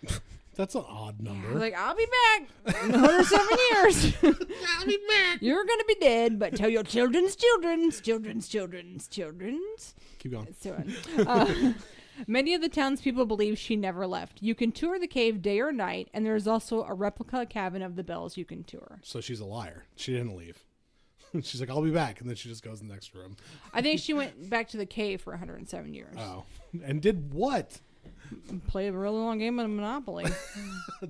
That's an odd number. Like, I'll be back in 107 years. I'll be back. You're going to be dead, but tell your children's. Keep going. It's doing. Many of the townspeople believe she never left. You can tour the cave day or night, and there is also a replica cabin of the Bells you can tour. So she's a liar. She didn't leave. She's like, I'll be back. And then she just goes in the next room. I think she went back to the cave for 107 years. Oh. And did what? Played a really long game of Monopoly.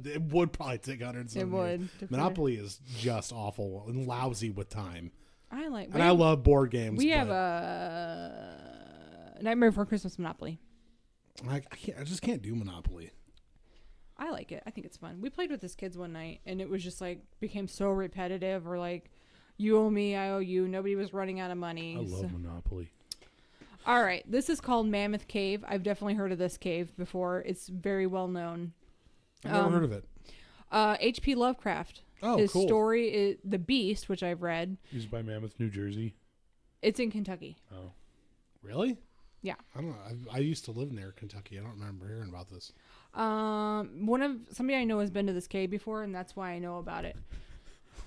It would probably take 107 It would. years. Monopoly is just awful and lousy with time. I like. And I love board games. We have but a Nightmare Before Christmas Monopoly. I just can't do Monopoly. I like it. I think it's fun. We played with his kids one night, and it was just like became so repetitive, or like, you owe me, I owe you. Nobody was running out of money. I love Monopoly. All right, this is called Mammoth Cave. I've definitely heard of this cave before. It's very well known. I've never heard of it. H.P. Lovecraft. Oh, His cool. story is The Beast, which I've read. Used by Mammoth, New Jersey. It's in Kentucky. Oh. Really? Yeah. I don't know. I used to live near Kentucky. I don't remember hearing about this. Somebody I know has been to this cave before, and that's why I know about it.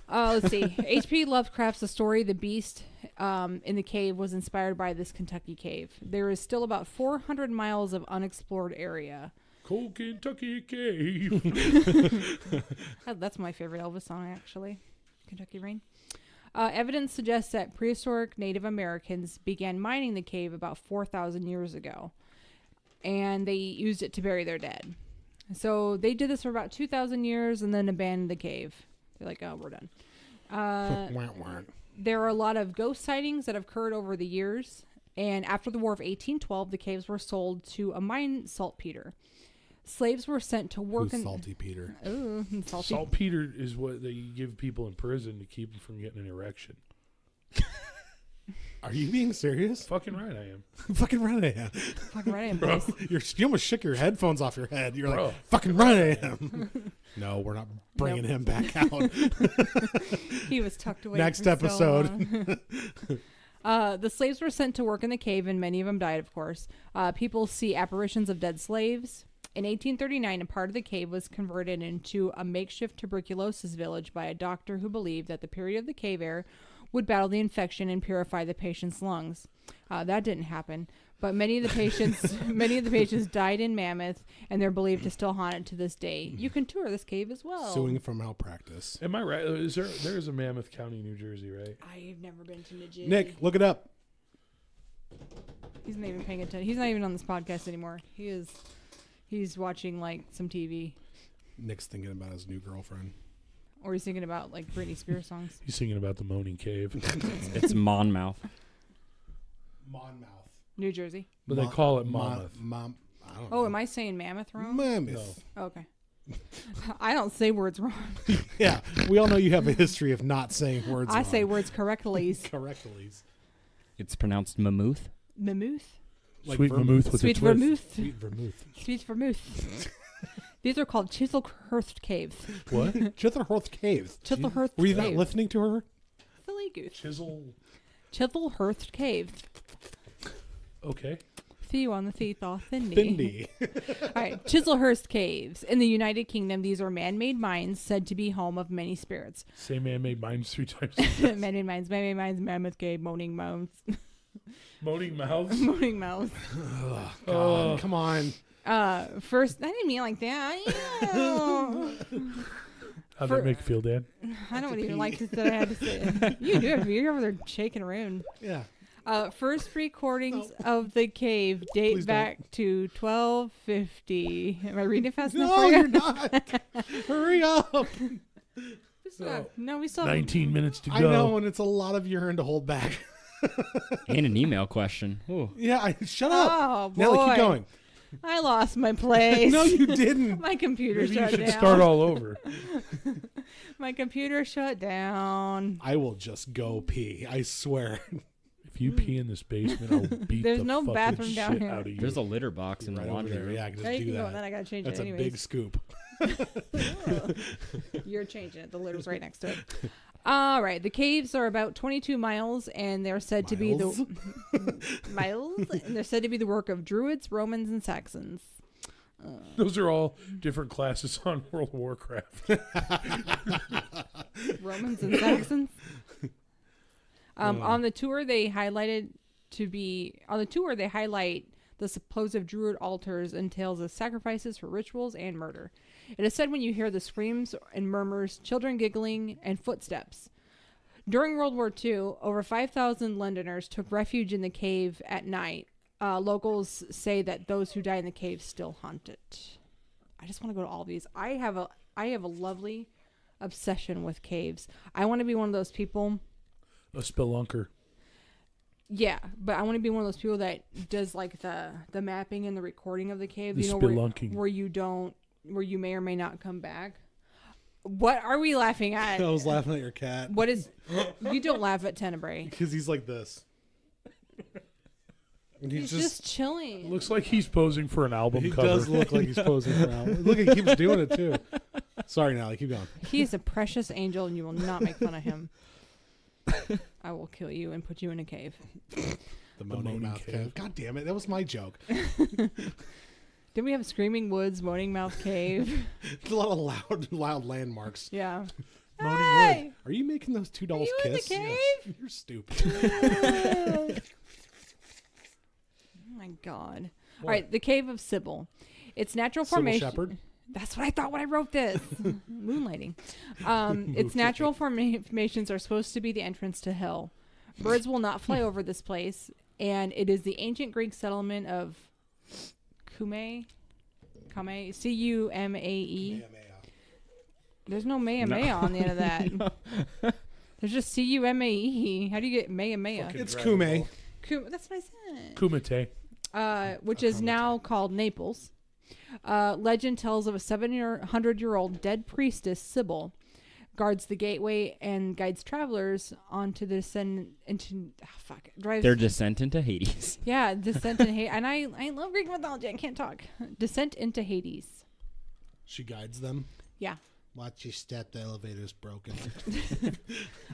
Let's see. H.P. Lovecraft's The Story The Beast in the Cave was inspired by this Kentucky cave. There is still about 400 miles of unexplored area. Cold Kentucky Cave. That's my favorite Elvis song, actually. Kentucky Rain. Evidence suggests that prehistoric Native Americans began mining the cave about 4,000 years ago, and they used it to bury their dead. So they did this for about 2,000 years and then abandoned the cave. They're like, oh, we're done. There are a lot of ghost sightings that have occurred over the years, and after the War of 1812, the caves were sold to a mine saltpeter. Slaves were sent to work Who's Salty Peter? Ooh, salty. Saltpeter is what they give people in prison to keep them from getting an erection. Are you being serious? Fucking right I am. Fucking right I am. Fucking right, I am, Bro. boys. You almost shook your headphones off your head. You're Bro. like, fucking right I am. No, we're not bringing Nope. him back out. He was tucked away. Next for so episode. long. The slaves were sent to work in the cave, and many of them died, of course. People see apparitions of dead slaves. In 1839, a part of the cave was converted into a makeshift tuberculosis village by a doctor who believed that the purity of the cave air would battle the infection and purify the patient's lungs. That didn't happen, but many of the patients died in Mammoth, and they're believed to still haunt it to this day. You can tour this cave as well. Suing for malpractice. Am I right? There's a Mammoth County, New Jersey, right? I've never been to New Jersey. Nick, look it up. He's not even paying attention. He's not even on this podcast anymore. He's watching like some TV. Nick's thinking about his new girlfriend. Or he's thinking about like Britney Spears songs. He's singing about the Moaning Cave. It's Monmouth. Monmouth. New Jersey. But they call it Monmouth. I don't Oh, know. am I saying Mammoth wrong? Mammoth. Okay. I don't say words wrong. Yeah, we all know you have a history of not saying words I wrong. say words correctly. correctly. It's pronounced Mammoth. Mammoth. Like Sweet vermouth with Sweet a twist. vermouth. Sweet vermouth. Sweet vermouth. These are called Chiselhurst Caves. What? Chiselhurst Caves. Chiselhurst Were you not Caves. listening to her? Silly goose. Chisel. Chiselhurst Caves. Okay. See you on the seesaw, Cindy. Cindy. All right, Chiselhurst Caves. In the United Kingdom, these are man-made mines said to be home of many spirits. Say man-made mines 3 times. Man-made mines, Mammoth Cave, Moaning Mouths. Moaning mouths. Moaning Mouths. Oh, God. Come on. First, I didn't mean it like that. Ew. How'd that make you feel, Dan? I don't even like this that I had to say. You do it. You're over there shaking around. Yeah. First recordings of the cave date Please back to 1250. Am I reading it fast enough? No, for you? you're not. Hurry up. No, we still 19 minutes to go. I know, and it's a lot of urine to hold back. And an email question. Ooh. Yeah, shut up. Oh, boy. Nelly, keep going. I lost my place. No, you didn't. My computer Maybe you shut should down. start all over. My computer shut down. I will just go pee. I swear. If you pee in this basement, I'll beat There's the no fucking bathroom shit down here. out of you. There's a litter box in Right the over laundry there. room. Yeah, I can just There you do can go, that. and then I gotta change That's it a anyways. big scoop. You're changing it. The litter's right next to it. All right. The caves are about 22 miles, and they're said to be the miles. And they're said to be the work of Druids, Romans, and Saxons. Those are all different classes on World of Warcraft. Romans and Saxons. On the tour, they highlight the supposed Druid altars and tales of sacrifices for rituals and murder. It is said when you hear the screams and murmurs, children giggling, and footsteps. During World War II, over 5,000 Londoners took refuge in the cave at night. Locals say that those who die in the cave still haunt it. I just want to go to all these. I have a lovely obsession with caves. I want to be one of those people. A spelunker. Yeah, but I want to be one of those people that does like the mapping and the recording of the cave. The You know, spelunking. where you may or may not come back. What are we laughing at? I was laughing at your cat. What is? You don't laugh at Tenebrae. Because he's like this. And He's just chilling. Looks like he's posing for an album he cover. does look like he's posing for Al. Look, he keeps doing it too. Sorry, Nally, keep going. He is a precious angel, and you will not make fun of him. I will kill you and put you in a cave. The moaning moaning mouth cave. cave. God damn it, that was my joke. Didn't we have Screaming Woods, Moaning Mouth Cave? There's a lot of loud landmarks. Yeah. Moaning Hey! Are you making those $2 you in the kiss? cave? Yes. You're stupid. Oh my God. All right, the Cave of Sybil. Its natural Sybil formation. Shepherd? That's what I thought when I wrote this. Moonlighting. Its natural formations are supposed to be the entrance to hell. Birds will not fly over this place, and it is the ancient Greek settlement of Cumae. C-U-M-A-E. There's no Maya on the end of that. There's just C-U-M-A-E. How do you get Maya? It's Kume. That's what I said. Kumite. Which is now called Naples. Legend tells of a 700-year-old dead priestess, Sybil, guards the gateway and guides travelers onto the descent into Their descent into Hades. Yeah, descent into Hades. And I love Greek mythology. I can't talk. Descent into Hades. She guides them. Yeah. Watch your step. The elevator's broken.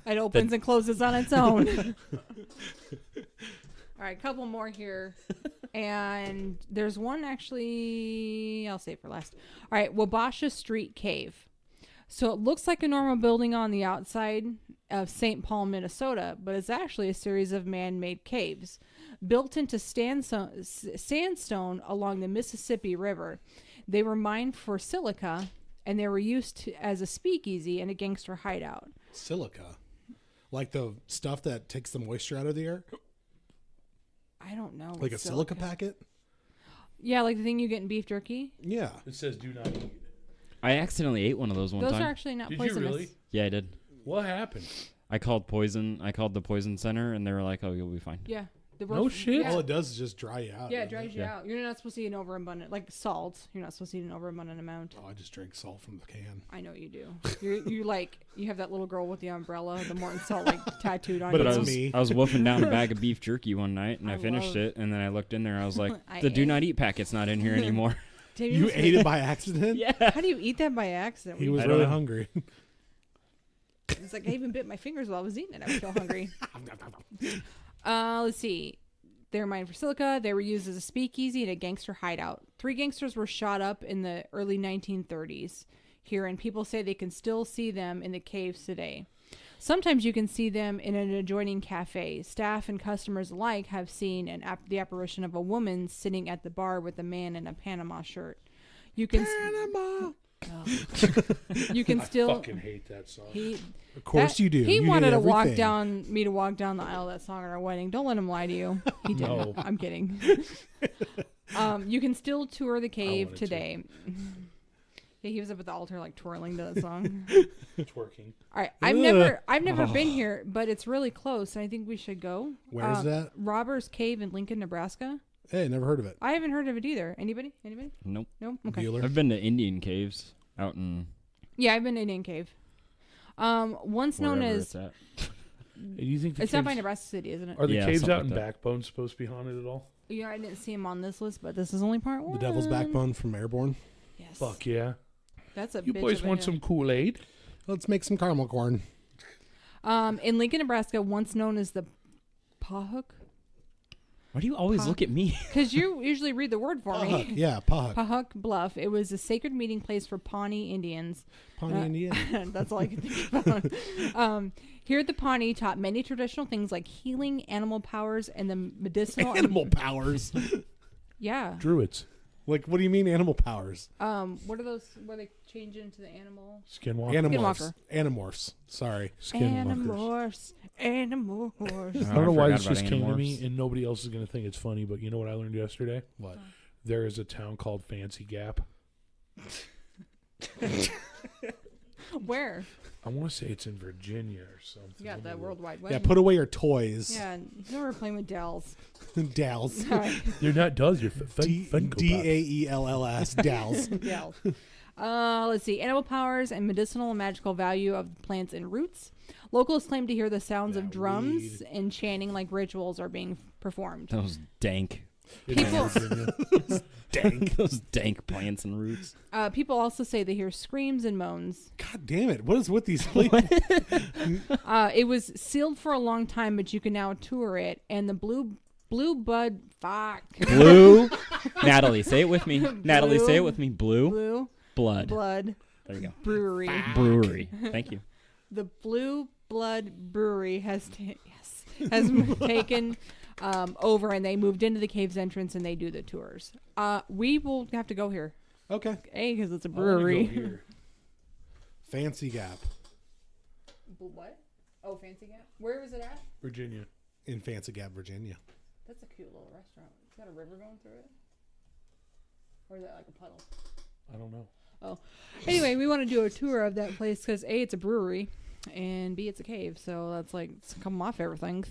It opens and closes on its own. All right, a couple more here. And there's one actually I'll save it for last. All right, Wabasha Street Cave. So it looks like a normal building on the outside of St. Paul, Minnesota, but it's actually a series of man-made caves built into sandstone along the Mississippi River. They were mined for silica, and they were used as a speakeasy and a gangster hideout. Silica? Like the stuff that takes the moisture out of the air? I don't know. Like a silica packet? Yeah, like the thing you get in beef jerky. Yeah. It says do not eat. I accidentally ate one of those one Those time. are actually not Did poisonous. you really? Yeah, I did. What happened? I called the poison center, and they were like, "Oh, you'll be fine." Yeah. No shit? Yeah. All it does is just dry you out. Yeah, it doesn't dries you out. You're not supposed to eat an overabundant, like salt. You're not supposed to eat an overabundant amount. Oh, I just drink salt from the can. I know you do. You have that little girl with the umbrella, the Morton Salt like tattooed on But you. it's I was me. I was wolfing down a bag of beef jerky one night, and I finished love- it, and then I looked in there. I was like, I "The do ate- not eat packet's not in here anymore." Did You ate it by accident? Yeah. How do you eat that by accident? He was I don't really know. hungry. It's like I even bit my fingers while I was eating it. I was so hungry. Let's see. They were mined for silica. They were used as a speakeasy and a gangster hideout. 3 gangsters were shot up in the early 1930s here, and people say they can still see them in the caves today. Sometimes you can see them in an adjoining cafe. Staff and customers alike have seen the apparition of a woman sitting at the bar with a man in a Panama shirt. You can Panama! you can I still fucking hate that song. Of course you do. He You wanted did to walk everything. me to walk down the aisle of that song at our wedding. Don't let him lie to you. He didn't. No. I'm kidding. You can still tour the cave wanted to. today. Yeah, he was up at the altar like twirling to that song. Twerking. All right, I've never been here, but it's really close. I think we should go. Where is that? Robbers Cave in Lincoln, Nebraska. Hey, never heard of it. I haven't heard of it either. Anybody? Nope. No. Okay. Bueller. I've been to Indian caves out in Yeah, I've been to Indian Cave. Once known wherever as it's at. Do you think the it's not by caves- Nebraska City, isn't it? Are the Yeah, caves something out in like that. Backbone supposed to be haunted at all? Yeah, I didn't see him on this list, but this is only part 1. The Devil's Backbone from Airborne. Yes. Fuck yeah. That's a You bitch boys of a want hill. some Kool-Aid? Let's make some caramel corn. In Lincoln, Nebraska, once known as the Pahuk, Why do you always look at me? because you usually read the word for Pahuk. me. Yeah, Pahuk. Pahuk Bluff. It was a sacred meeting place for Pawnee Indians. Pawnee Indian. That's all I can think about. Here at the Pawnee taught many traditional things like healing, animal powers, and the medicinal. Animal powers. Yeah. Druids. Like, what do you mean animal powers? What are those where they change into the animal? Skinwalker. Animorphs. Skinwalker. Animorphs. Sorry. Skinwalkers. Animorphs. I don't know why this forgot just about came to me, Animorphs. and nobody else is going to think it's funny, but you know what I learned yesterday? What? There is a town called Fancy Gap. Where? I want to say it's in Virginia or something. You got that World Wide Web. Yeah, put away your toys. Yeah, no, we're playing with Dells. Dals. Sorry. They're not dolls. You're Funko Pops. Daells. Dals. Dells. Let's see. Animal powers and medicinal and magical value of plants and roots. Locals claim to hear the sounds of That drums weed. and chanting like rituals are being performed. That was dank. People, Dank. Those dank plants and roots. people also say they hear screams and moans. God damn it. What is with these people? It was sealed for a long time, but you can now tour it. And the blue bud, fuck, Blue. Natalie, say it with me. Natalie, say it with me. Blue. blue Blood. blood There you go. brewery. Brewery. Thank you. The Blue Blood Brewery has taken over, and they moved into the cave's entrance, and they do the tours. We will have to go here, Okay. because it's a I wanna go brewery. here. Fancy Gap What? Oh, Fancy Gap. Where was it at? Virginia. in Fancy Gap, Virginia. That's a cute little restaurant. Is that a river going through it, or is that like a puddle? I don't know. Oh, anyway, we want to do a tour of that place because A, it's a brewery, and B, it's a cave. So that's like it's come off everything.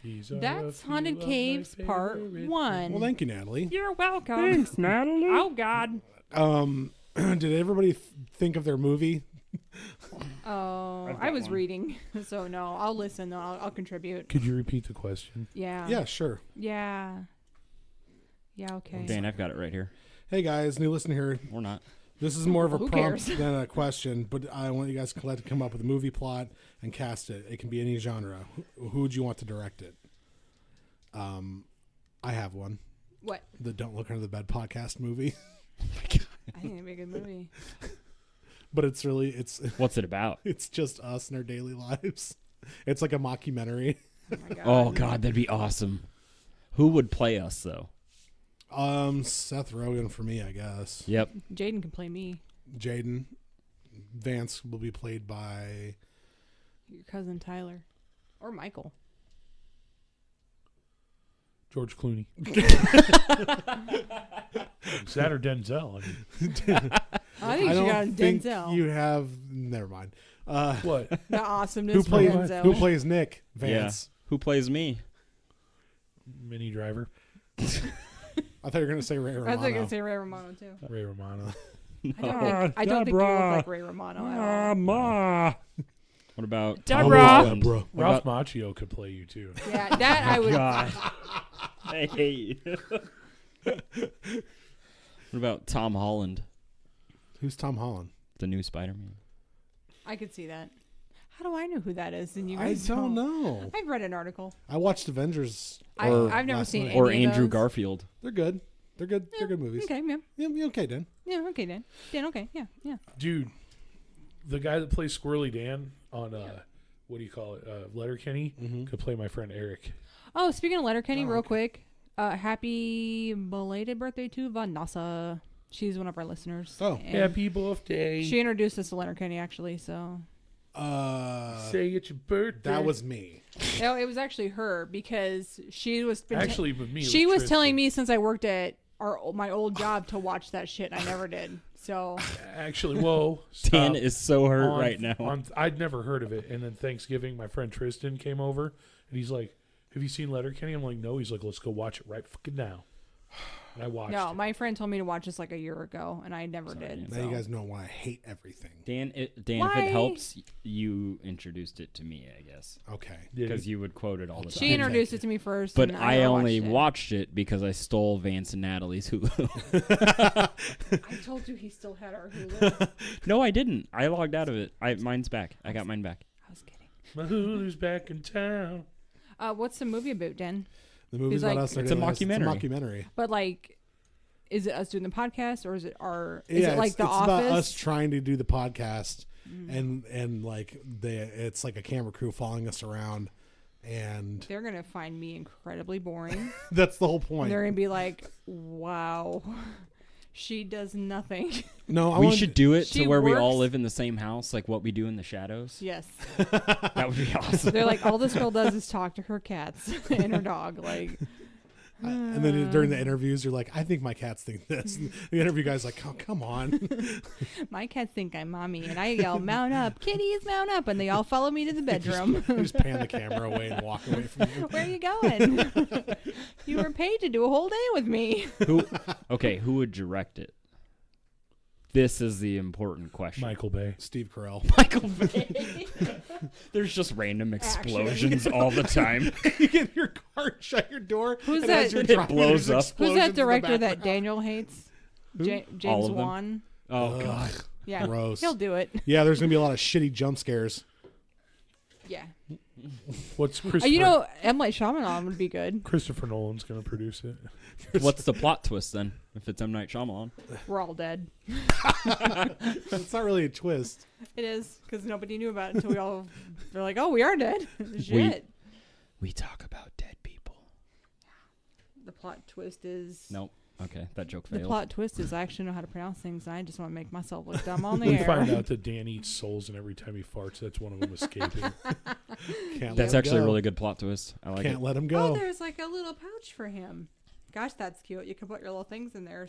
These are a That's few Haunted of my Caves Part favorite 1. Well, thank you, Natalie. You're welcome. Thanks, Natalie. Oh God. Did everybody think of their movie? Oh, I've I got was one. reading, so no, I'll listen. Though I'll contribute. Could you repeat the question? Yeah. Yeah, sure. Yeah. Yeah. Okay. Dan, I've got it right here. Hey guys, new listener here. Or not. This is more of a Who prompt cares? than a question, but I want you guys to come up with a movie plot and cast it. It can be any genre. Who would you want to direct it? I have one. What? The Don't Look Under the Bed podcast movie. Oh my God. I think it'd be a good movie. But it's What's it about? it's just us in our daily lives. It's like a mockumentary. Oh my god. Oh God, that'd be awesome. Who would play us though? Seth Rogen for me, I guess. Yep. Jaden can play me. Jaden Vance will be played by Your cousin Tyler. Or Michael. George Clooney. Is that or Denzel? I think I she got don't think Denzel. you have. Never mind. What? The awesomeness Who for plays Denzel. Who plays Nick Vance? Who plays me? Mini Driver. I thought you were gonna say Ray Romano. I was going to say Ray Romano too. Ray Romano. I don't think you look like Ray Romano at all. Ma. What about Deborah. Bro. Ralph Macchio could play you too. Yeah, that I would. God. Hey. What about Tom Holland, Who's Tom Holland? the new Spider-Man? I could see that. How do I know who that is? And you I guys don't know. I've read an article. I watched Avengers. I've never last seen night. any Or of Andrew those. Garfield? They're good. They're good. They're good movies. Okay, yeah. Yeah, okay, Dan. Yeah, okay, Dan. Dan, okay, yeah, yeah. Dude, the guy that plays Squirrely Dan on what do you call it? Letterkenny could play my friend Eric. Oh, speaking of Letterkenny, Oh, real okay. quick, happy belated birthday to Vanessa. She's one of our listeners. Oh. and Happy birthday. she introduced us to Letterkenny, actually, so. Say it's your birthday. That was me. No, it was actually her because she was. actually with me. She was Tristan. telling me since I worked at my old job to watch that shit. I never did. So. Actually, whoa. Dan stop. is so hurt On- right now. I'd never heard of it. And then Thanksgiving, my friend Tristan came over and he's like, "Have you seen Letterkenny?" I'm like, "No." He's like, "Let's go watch it right fucking now." And I watched No, it. my friend told me to watch this like a year ago, and I never did. Now so. you guys know why I hate everything. Dan, if Why? it helps, you introduced it to me, I guess, Okay. Did because he? you would quote it all the She time. introduced it to me first, But and I only watched it. watched it because I stole Vance and Natalie's Hulu. I told you he still had our Hulu. No, I didn't. I logged out of it. Mine's back. I got mine back. I was kidding. My Hulu's back in town. What's the movie about, Den? The movie's He's about like- us. It's a mockumentary. It's a mockumentary. But like, is it us doing the podcast, or is it our? Is Yeah, it like it's, The it's Office? about us trying to do the podcast, and like it's like a camera crew following us around, and They're gonna find me incredibly boring. that's the whole And point. they're gonna be like, "Wow, she does nothing." No, I We want should do it She to where we all works- live in the same house, like what we do in the shadows. Yes, That would be awesome. they're like, all this girl does is talk to her cats and her dog. Like, and then during the interviews, you're like, I think my cats think this. And the interview guy's like, oh, come on. my cats think I'm mommy, and I yell, "Mount up, kitties, mount up!" And they all follow me to the bedroom. You just pan the camera away and walk away from you. Where are you going? You were paid to do a whole day with me. Who would direct it? This is the important question. Michael Bay. Steve Carell. Michael Bay. There's just random explosions all the time. You get in your car, and shut your door. Who's and that? as you're It driving, blows there's up. Who's explosions that in the director that background. Daniel hates? Who? James All of them. Wan. Oh Ugh. God. Yeah, Gross. he'll do it. Yeah, there's gonna be a lot of shitty jump scares. Yeah. What's Christopher? You know, M. Night Shyamalan would be good. Christopher Nolan's gonna produce it. What's the plot twist then? If it's M. Night Shyamalan. We're all dead. It's not really a twist. It is, because nobody knew about it until they're like, oh, we are dead. Shit. We talk about dead people. The plot twist is... Nope. Okay, that joke The failed. plot twist is I actually know how to pronounce things, and I just want to make myself look dumb on the We air. find out that Dan eats souls, and every time he farts, that's one of them escaping. Can't That's let actually a him go. really good plot twist. I like Can't it. let him Oh, go. there's like a little pouch for him. Gosh, that's cute. You can put your little things in there.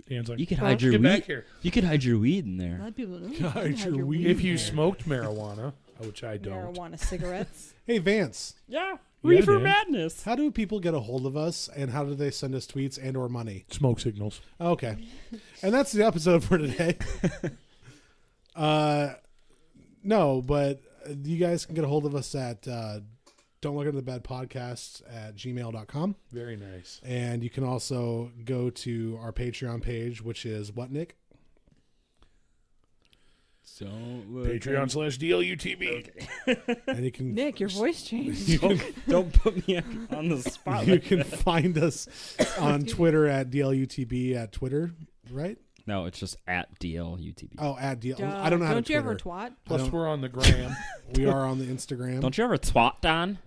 Dan's like, You could Well, hide your get back weed. here. You could hide your weed in A there. lot of people don't. Hide You can your hide weed. If you in there. smoked marijuana, which I don't. Marijuana cigarettes. Hey Vance, Yeah. Yeah, Reefer Dan. madness. how do people get a hold of us, and how do they send us tweets and or money? Smoke signals. Okay, and that's the episode for today. No, but you guys can get a hold of us at don't look at the bad podcasts at gmail.com. Very nice. And you can also go to our Patreon page, which is what, Nick? So Patreon/DLUTB. And you can Nick, your voice changed. you can, don't put me on the spot. you like can that. find us on Twitter at DLUTB at Twitter, right? No, it's just at DLUTB. Oh, at DL. Duh. I don't know how Don't to you ever Twitter. twat? Plus, we're on the gram. We are on the Instagram. Don't you ever twat, Don?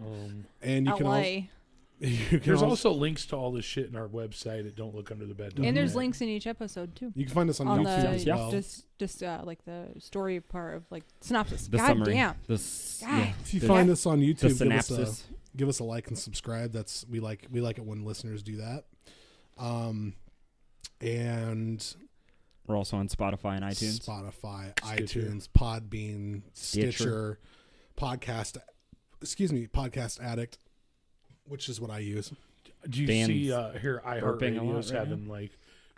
And you can LA. There's also links to all this shit in our website at don'tlookunderthebed.net. And there's links in each episode too. You can find us on On YouTube the as well. just like the story part of like synopsis. The God summary. damn. Yeah. If you The- find us on The YouTube, synopsis. give us a like and subscribe. That's we like it when listeners do that. And We're also on Spotify and iTunes. Spotify, Stitcher. iTunes, Podbean, Stitcher, Podcast Addict, which is what I use. Do you Dan's see here burping a lot iHeartRadio's right having like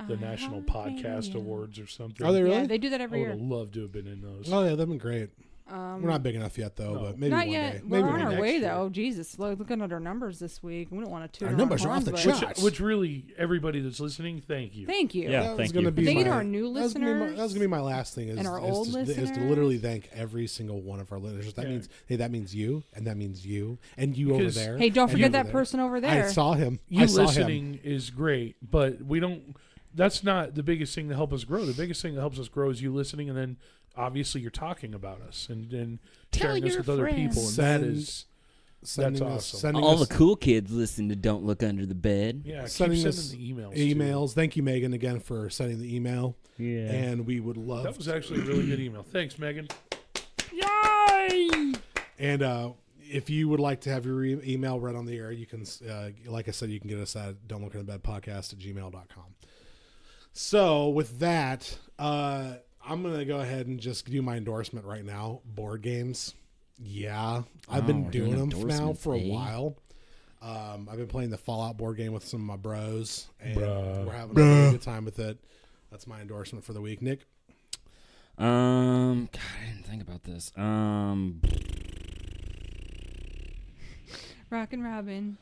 the National Podcast Awards or something? Are they really? Yeah, they do that I every would year. have loved to have been in those. Oh yeah, they've been great. We're not big enough yet though, No. but maybe Not one yet. day. We're Maybe on one our day. way year. though. Jesus, looking at our numbers this week. We don't want to tune Our our numbers are horns, off the but- charts. Which really, everybody that's listening, thank you. Thank you. Yeah. That was thank gonna you. be Thank you to my- our new that was gonna be my- listeners. That was gonna be my last thing. Is, and our is old to, is to listeners. literally thank every single one of our listeners. That Yeah. means that means you, and that means you, and you over Because- there. Hey, don't and forget you that over person over there. I saw him. You I saw him. listening is great, but we don't. That's not the biggest thing to help us grow. The biggest thing that helps us grow is you listening, and then obviously you're talking about us and Tell sharing us your with other people, and that friends. is Sending That's us, awesome. sending All us the cool kids listen to Don't Look Under the Bed. yeah. Sending Keep us sending the emails. emails. Thank you, Megan, again for sending the email. Yeah. And we would Too. love. That was actually a really good email. Thanks, Megan. Yay! And if you would like to have your email read on the air, you can, like I said, you can get us at don'tlookunderbedpodcast@gmail.com. So with that, I'm going to go ahead and just do my endorsement right now. Board games. Yeah. I've been we're doing doing them now endorsements, for a eh? while. I've been playing the Fallout board game with some of my bros, and Bruh. we're having a really good time with it. That's my endorsement for the week. Nick? God, I didn't think about this. Rockin' Robin.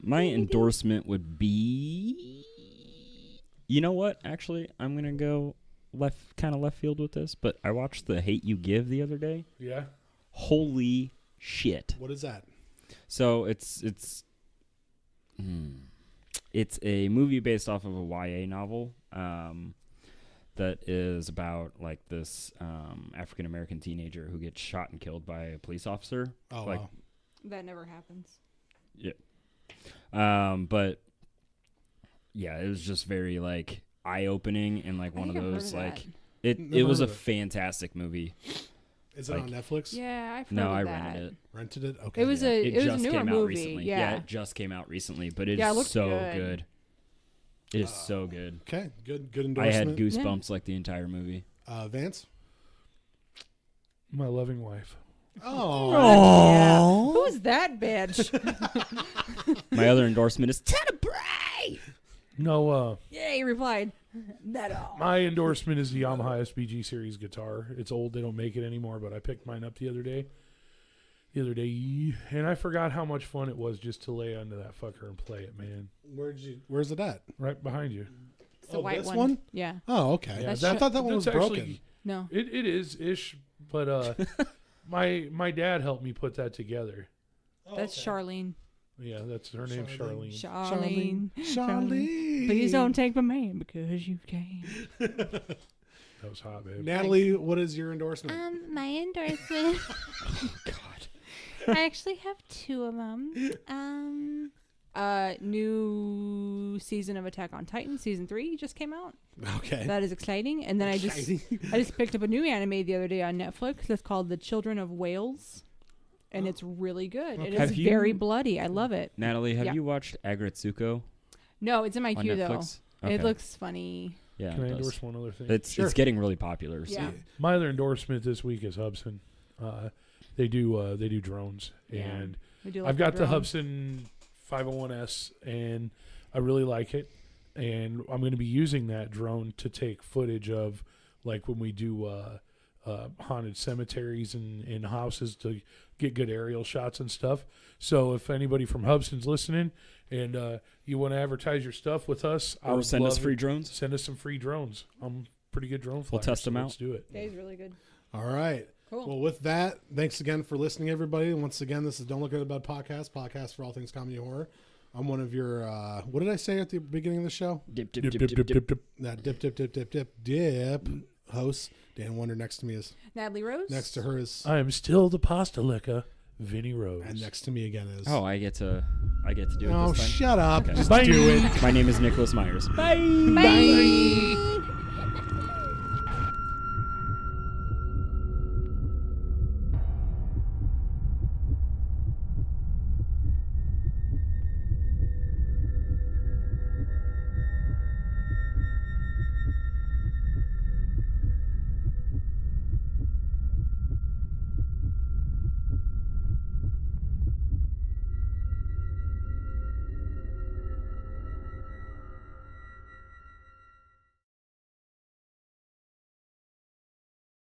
My endorsement would be. You know what? Actually, I'm gonna go kind of left field with this, but I watched The Hate You Give the other day. Yeah. Holy shit! What is that? So it's a movie based off of a YA novel that is about like this African American teenager who gets shot and killed by a police officer. Oh, like, wow. That never happens. but yeah, it was just very like eye opening and like one of think I've heard those of like that. it Never was heard a of it. fantastic movie. Is it like- on Netflix? Yeah, I've heard No, of I that. rented it. Rented it? Okay. It was yeah. a Just newer came out movie. recently. Yeah. It just came out recently, but it Yeah, it is looked so good. good. It is so good. Okay, good I endorsement. had goosebumps like the entire movie. Vance? My loving wife. Oh. Yeah. Who's that bitch? My other endorsement is Tenebrae. No, Yeah, he replied. That all. my endorsement is the Yamaha SBG series guitar. It's old; they don't make it anymore. But I picked mine up the other day, and I forgot how much fun it was just to lay onto that fucker and play it, man. Where's it at? Right behind you. It's the white this one. one? Yeah. Oh, okay. Yeah, I thought that one was that's broken. actually- No. It is ish, but my dad helped me put that together. That's Charlene. Yeah, that's her name, Charlene. Charlene. Charlene. Please don't take my man because you can. That was hot, babe. Natalie, what is your endorsement? My endorsement. God. I actually have two of them. New season of Attack on Titan, season 3 just came out. Okay. That is exciting. And then I just picked up a new anime the other day on Netflix that's called The Children of Whales. And it's really good. It Have is you- very bloody. I love it. Natalie, have Yeah. you watched Agretsuko No, it's in my on queue though. Netflix? Okay. It looks funny. Yeah, Can I it does. endorse one other thing? It's getting really popular. So. Yeah. My other endorsement this week is Hubson. They do drones, Yeah. and We do like I've got the drone. Hubson 501S, and I really like it. And I'm going to be using that drone to take footage of, like when we do haunted cemeteries and houses to get good aerial shots and stuff. So if anybody from Hubson's listening and you want to advertise your stuff with us, I Or would send us love free it. drones. Send us some free drones. I'm a pretty good drone flyer. We'll test so them let's out. do it. Yeah, he's really good. All right. Cool. Well, with that, thanks again for listening, everybody. And once again, this is Don't Look at the Bed podcast for all things comedy and horror. I'm one of your. What did I say at the beginning of the show? Dip, Dip, dip, dip, dip, dip. That dip host. Dan Wonder next to me is. Natalie Rose. Next to her is. I am still the pasta licker, Vinny Rose. And next to me again is. Oh, I get to do it Oh, this time. shut up! Okay. Just Bye. do it. My name is Nicholas Myers. Bye. Bye.